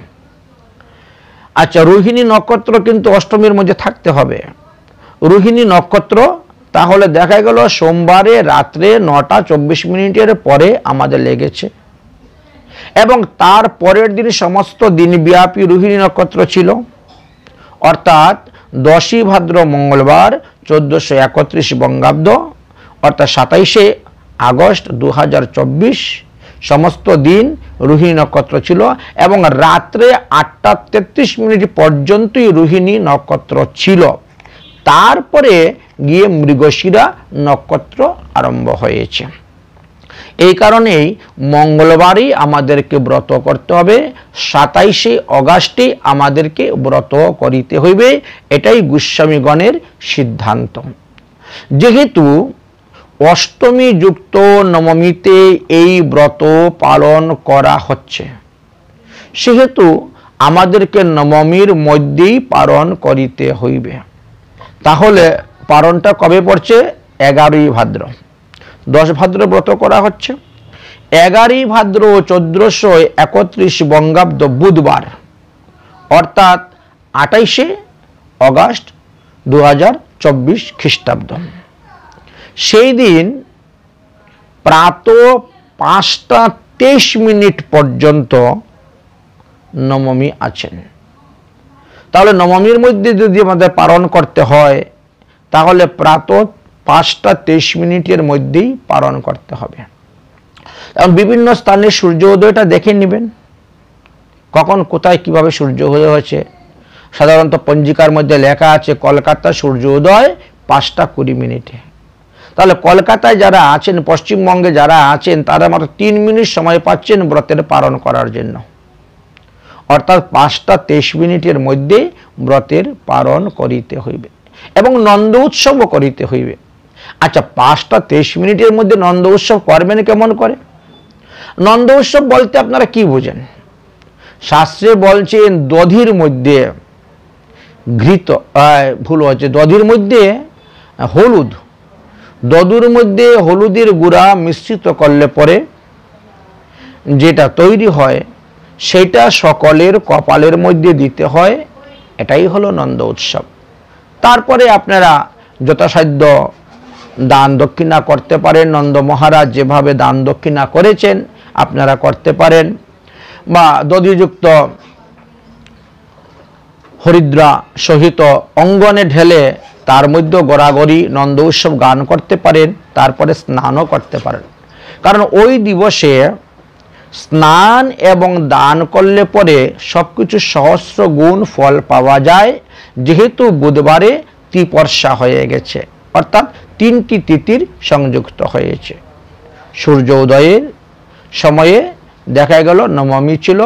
[SPEAKER 2] আচ্ছা, রোহিণী নক্ষত্র কিন্তু অষ্টমীর মধ্যে থাকতে হবে। রোহিণী নক্ষত্র তাহলে দেখা গেল সোমবারে রাত্রে 9টা 24 মিনিটের পরে আমাদের লেগেছে, এবং তার পরের দিন সমস্ত দিনব্যাপী রোহিণী নক্ষত্র ছিল। অর্থাৎ 10ই ভাদ্র মঙ্গলবার 1431 বঙ্গাব্দ, অর্থাৎ 27শে আগস্ট 2024 সমস্ত দিন রোহিণী নক্ষত্র ছিল, এবং রাত্রে 8টা 33 মিনিট পর্যন্তই রোহিণী নক্ষত্র ছিল। তারপরে গিয়ে মৃগশিরা নক্ষত্র আরম্ভ হয়েছে। এই কারণেই মঙ্গলবারই আমাদেরকে ব্রত করতে হবে, 27শে আগস্টে আমাদেরকে ব্রত করিতে হইবে। এটাই গোস্বামীগণের সিদ্ধান্ত। যেহেতু অষ্টমী যুক্ত নবমীতে এই ব্রত পালন করা হচ্ছে, সেহেতু আমাদেরকে নবমীর মধ্যেই পালন করিতে হইবে। তাহলে পালনটা কবে পড়ছে? 11ই ভাদ্র। 10 ভাদ্র ব্রত করা হচ্ছে। 11ই ভাদ্র 1431 বঙ্গাব্দ বুধবার, অর্থাৎ 28শে আগস্ট 2024 খ্রিস্টাব্দ। সেই দিন প্রাতঃ 5টা 23 মিনিট পর্যন্ত নবমী আছেন। তাহলে নবমীর মধ্যে যদি আমাদের পালন করতে হয়, তাহলে প্রাতঃ 5টা 23 মিনিটের মধ্যেই পালন করতে হবে। এবং বিভিন্ন স্থানে সূর্য উদয়টা দেখে নেবেন, কখন কোথায় কিভাবে সূর্য উদয় হয়েছে। সাধারণত পঞ্জিকার মধ্যে লেখা আছে কলকাতা সূর্য উদয় 5টা 20 মিনিটে। তাহলে কলকাতায় যারা আছেন, পশ্চিমবঙ্গে যারা আছেন, তারা মাত্র 3 মিনিট সময় পাচ্ছেন ব্রতের পালন করার জন্য। অর্থাৎ 5টা 23 মিনিটের মধ্যে ব্রতের পালন করিতে হইবে, এবং নন্দ উৎসবও করিতে হইবে। আচ্ছা, 5টা 23 মিনিটের মধ্যে নন্দ উৎসব করবেন কেমন করে? নন্দ উৎসব বলতে আপনারা কি বোঝেন? শাস্ত্রে বলছেন দধির মধ্যে ঘৃত, ভুল হচ্ছে, দধির মধ্যে হলুদ, দধুর মধ্যে হলুদের গুঁড়া মিশ্রিত করলে পরে যেটা তৈরি হয়, সেটা সকলের কপালের মধ্যে দিতে হয়। এটাই হলো নন্দ উৎসব। তারপরে আপনারা যথাসাধ্য দান দক্ষিণা করতে পারেন। নন্দ মহারাজ যেভাবে দান দক্ষিণা করেছেন আপনারা করতে পারেন, বা দধিযুক্ত হরিদ্রা সহিত অঙ্গনে ঢেলে তার মধ্যে গড়াগড়ি নন্দ উৎসব গান করতে পারেন। তারপরে স্নানও করতে পারেন, কারণ ওই দিবসে স্নান এবং দান করলে পরে সব কিছু সহস্র গুণ ফল পাওয়া যায়। যেহেতু বুধবারে ত্রিপর্ষা হয়ে গেছে, অর্থাৎ 3টি তিথির সংযুক্ত হয়েছে। সূর্য উদয়ের সময়ে দেখা গেল নবমী ছিল,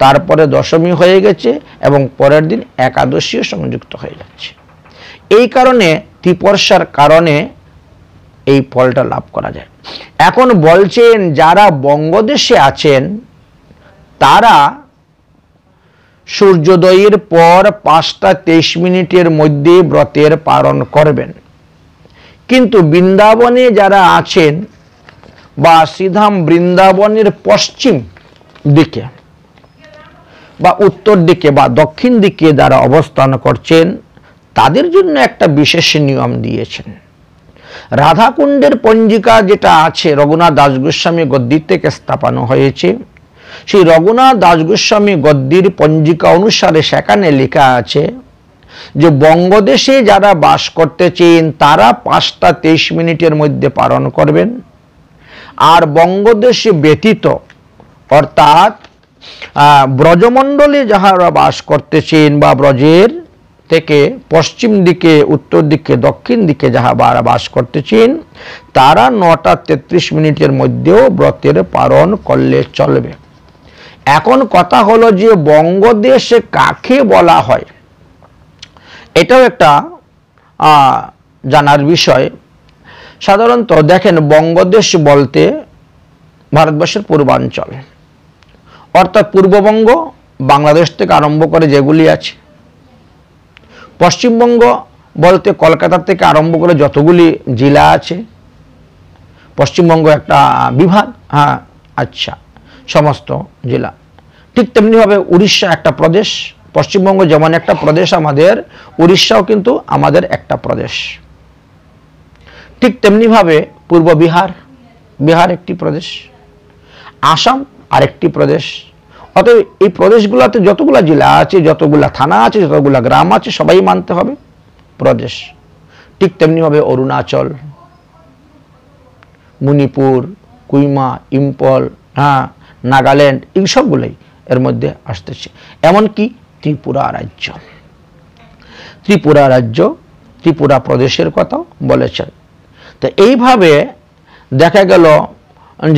[SPEAKER 2] তারপরে দশমী হয়ে গেছে এবং পরের দিন একাদশীও সংযুক্ত হয়ে যাচ্ছে। এই কারণে ত্রিপর্ষার কারণে এই ফলটা লাভ করা যায়। এখন বলছেন যারা বঙ্গদেশে আছেন তারা সূর্যোদয়ের পর 5টা 23 মিনিটের মধ্যে ব্রতের পালন করবেন। কিন্তু বৃন্দাবনে যারা আছেন বা শ্রীধাম বৃন্দাবনের পশ্চিম দিকে বা উত্তর দিকে বা দক্ষিণ দিকে যারা অবস্থান করছেন তাদের জন্য একটা বিশেষ নিয়ম দিয়েছেন। রাধাকুণ্ডের পঞ্জিকা যেটা আছে রঘুনাথ দাস গোস্বামী গদ্দির থেকে স্থাপন হয়েছে, সেই রঘুনাথ দাস গোস্বামী গদ্দির পঞ্জিকা অনুসারে সেখানে লেখা আছে যে বঙ্গদেশে যারা বাস করতেছেন তারা 5টা 23 মিনিটের মধ্যে পালন করবেন। আর বঙ্গদেশে ব্যতীত অর্থাৎ ব্রজমণ্ডলে যাহারা বাস করতেছেন বা ব্রজের থেকে পশ্চিম দিকে, উত্তর দিকে, দক্ষিণ দিকে যাহারা বাস করতেছেন তারা 9টা 33 মিনিটের মধ্যেও ব্রতের পালন করলে চলবে। এখন কথা হলো যে বঙ্গদেশে কাকে বলা হয়, এটাও একটা জানার বিষয়। সাধারণত দেখেন বঙ্গদেশ বলতে ভারতবর্ষের পূর্বাঞ্চল, অর্থাৎ পূর্ববঙ্গ বাংলাদেশ থেকে আরম্ভ করে যেগুলি আছে, পশ্চিমবঙ্গ বলতে কলকাতা থেকে আরম্ভ করে যতগুলি জেলা আছে, পশ্চিমবঙ্গ একটা বিভাগ, হ্যাঁ আচ্ছা, সমস্ত জেলা। ঠিক তেমনিভাবে উড়িষ্যা একটা প্রদেশ, পশ্চিমবঙ্গ যেমন একটা প্রদেশ আমাদের, উড়িষ্যাও কিন্তু আমাদের একটা প্রদেশ। ঠিক তেমনিভাবে পূর্ব বিহার, বিহার একটি প্রদেশ, আসাম আরেকটি প্রদেশ। অতএব এই প্রদেশগুলোতে যতগুলা জেলা আছে, যতগুলা থানা আছে, যতগুলা গ্রাম আছে সবাই মানতে হবে প্রদেশ। ঠিক তেমনিভাবে অরুণাচল, মণিপুর, কুইমা, ইম্ফল, হ্যাঁ নাগাল্যান্ড, এই সবগুলোই এর মধ্যে আসতেছে। এমনকি ত্রিপুরা রাজ্য, ত্রিপুরা রাজ্য, ত্রিপুরা প্রদেশের কথাও বলেছেন। তো এইভাবে দেখা গেল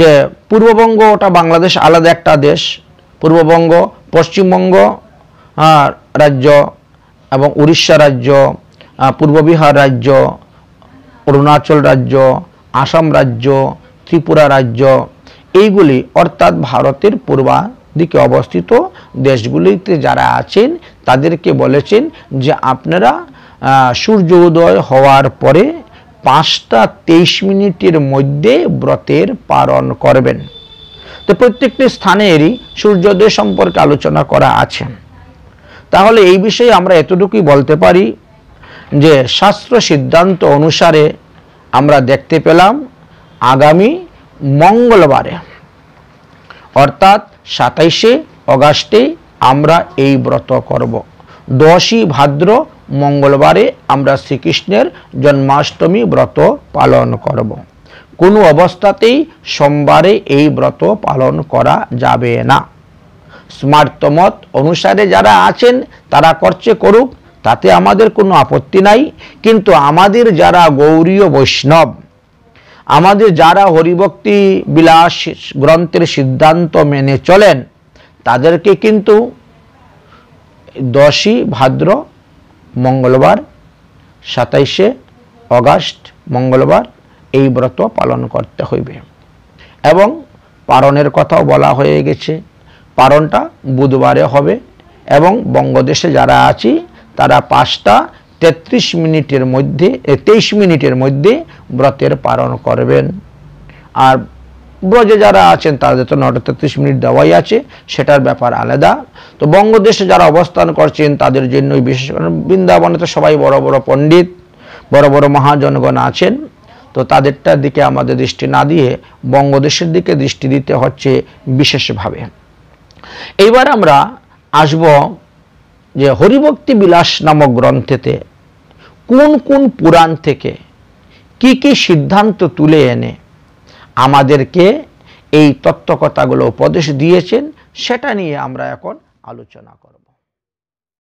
[SPEAKER 2] যে পূর্ববঙ্গ ওটা বাংলাদেশ আলাদা একটা দেশ, পূর্ববঙ্গ, পশ্চিমবঙ্গ রাজ্য এবং উড়িষ্যা রাজ্য, পূর্ব বিহার রাজ্য, অরুণাচল রাজ্য, আসাম রাজ্য, ত্রিপুরা রাজ্য, এইগুলি অর্থাৎ ভারতের পূর্বাদিকে অবস্থিত দেশগুলিতে যারা আছেন তাদেরকে বলেছেন যে আপনারা সূর্য উদয় হওয়ার পরে 5টা 23 মিনিটের মধ্যে ব্রতের পালন করবেন। তো প্রত্যেকটি স্থানেরই সূর্যোদয় সম্পর্কে আলোচনা করা আছে। তাহলে এই বিষয়ে আমরা এতটুকুই বলতে পারি যে শাস্ত্র সিদ্ধান্ত অনুসারে আমরা দেখতে পেলাম আগামী মঙ্গলবারে অর্থাৎ 27শে অগাস্টে আমরা এই ব্রত করব। 10ই ভাদ্র মঙ্গলবারে আমরা শ্রীকৃষ্ণের জন্মাষ্টমী ব্রত পালন করব। কোনো অবস্থাতেই সোমবারে এই ব্রত পালন করা যাবে না। স্মার্তমত অনুসারে যারা আছেন তারা করছে করুক, তাতে আমাদের কোনো আপত্তি নাই। কিন্তু আমাদের যারা গৌড়ীয় বৈষ্ণব, আমাদের যারা হরিভক্তি বিলাস গ্রন্থের সিদ্ধান্ত মেনে চলেন তাদেরকে কিন্তু 10ই ভাদ্র মঙ্গলবার, 27শে অগাস্ট মঙ্গলবার এই ব্রত পালন করতে হইবে। এবং পারণের কথাও বলা হয়ে গেছে, পারণটা বুধবারে হবে এবং বঙ্গদেশে যারা আছি তারা 5টা 33 মিনিটের মধ্যে 23 মিনিটের মধ্যে ব্রতের পালন করবেন। আর ব্রজে যারা আছেন তাদের তো 9টা 33 মিনিট দেওয়াই আছে, সেটার ব্যাপার আলাদা। তো বঙ্গদেশে যারা অবস্থান করছেন তাদের জন্যই বিশেষ করে, বৃন্দাবনে তো সবাই বড় বড় পণ্ডিত, বড় বড় মহাজনগণ আছেন, তো তাদেরটার দিকে আমাদের দৃষ্টি না দিয়ে বঙ্গদেশের দিকে দৃষ্টি দিতে হচ্ছে বিশেষভাবে। এইবার আমরা আসব যে হরিভক্তি বিলাস নামক গ্রন্থেতে কোন কোন পুরাণ থেকে কি কি সিদ্ধান্ত তুলে এনে আমাদেরকে এই তত্ত্বকথাগুলো উপদেশ দিয়েছেন, সেটা নিয়ে আমরা এখন আলোচনা করব।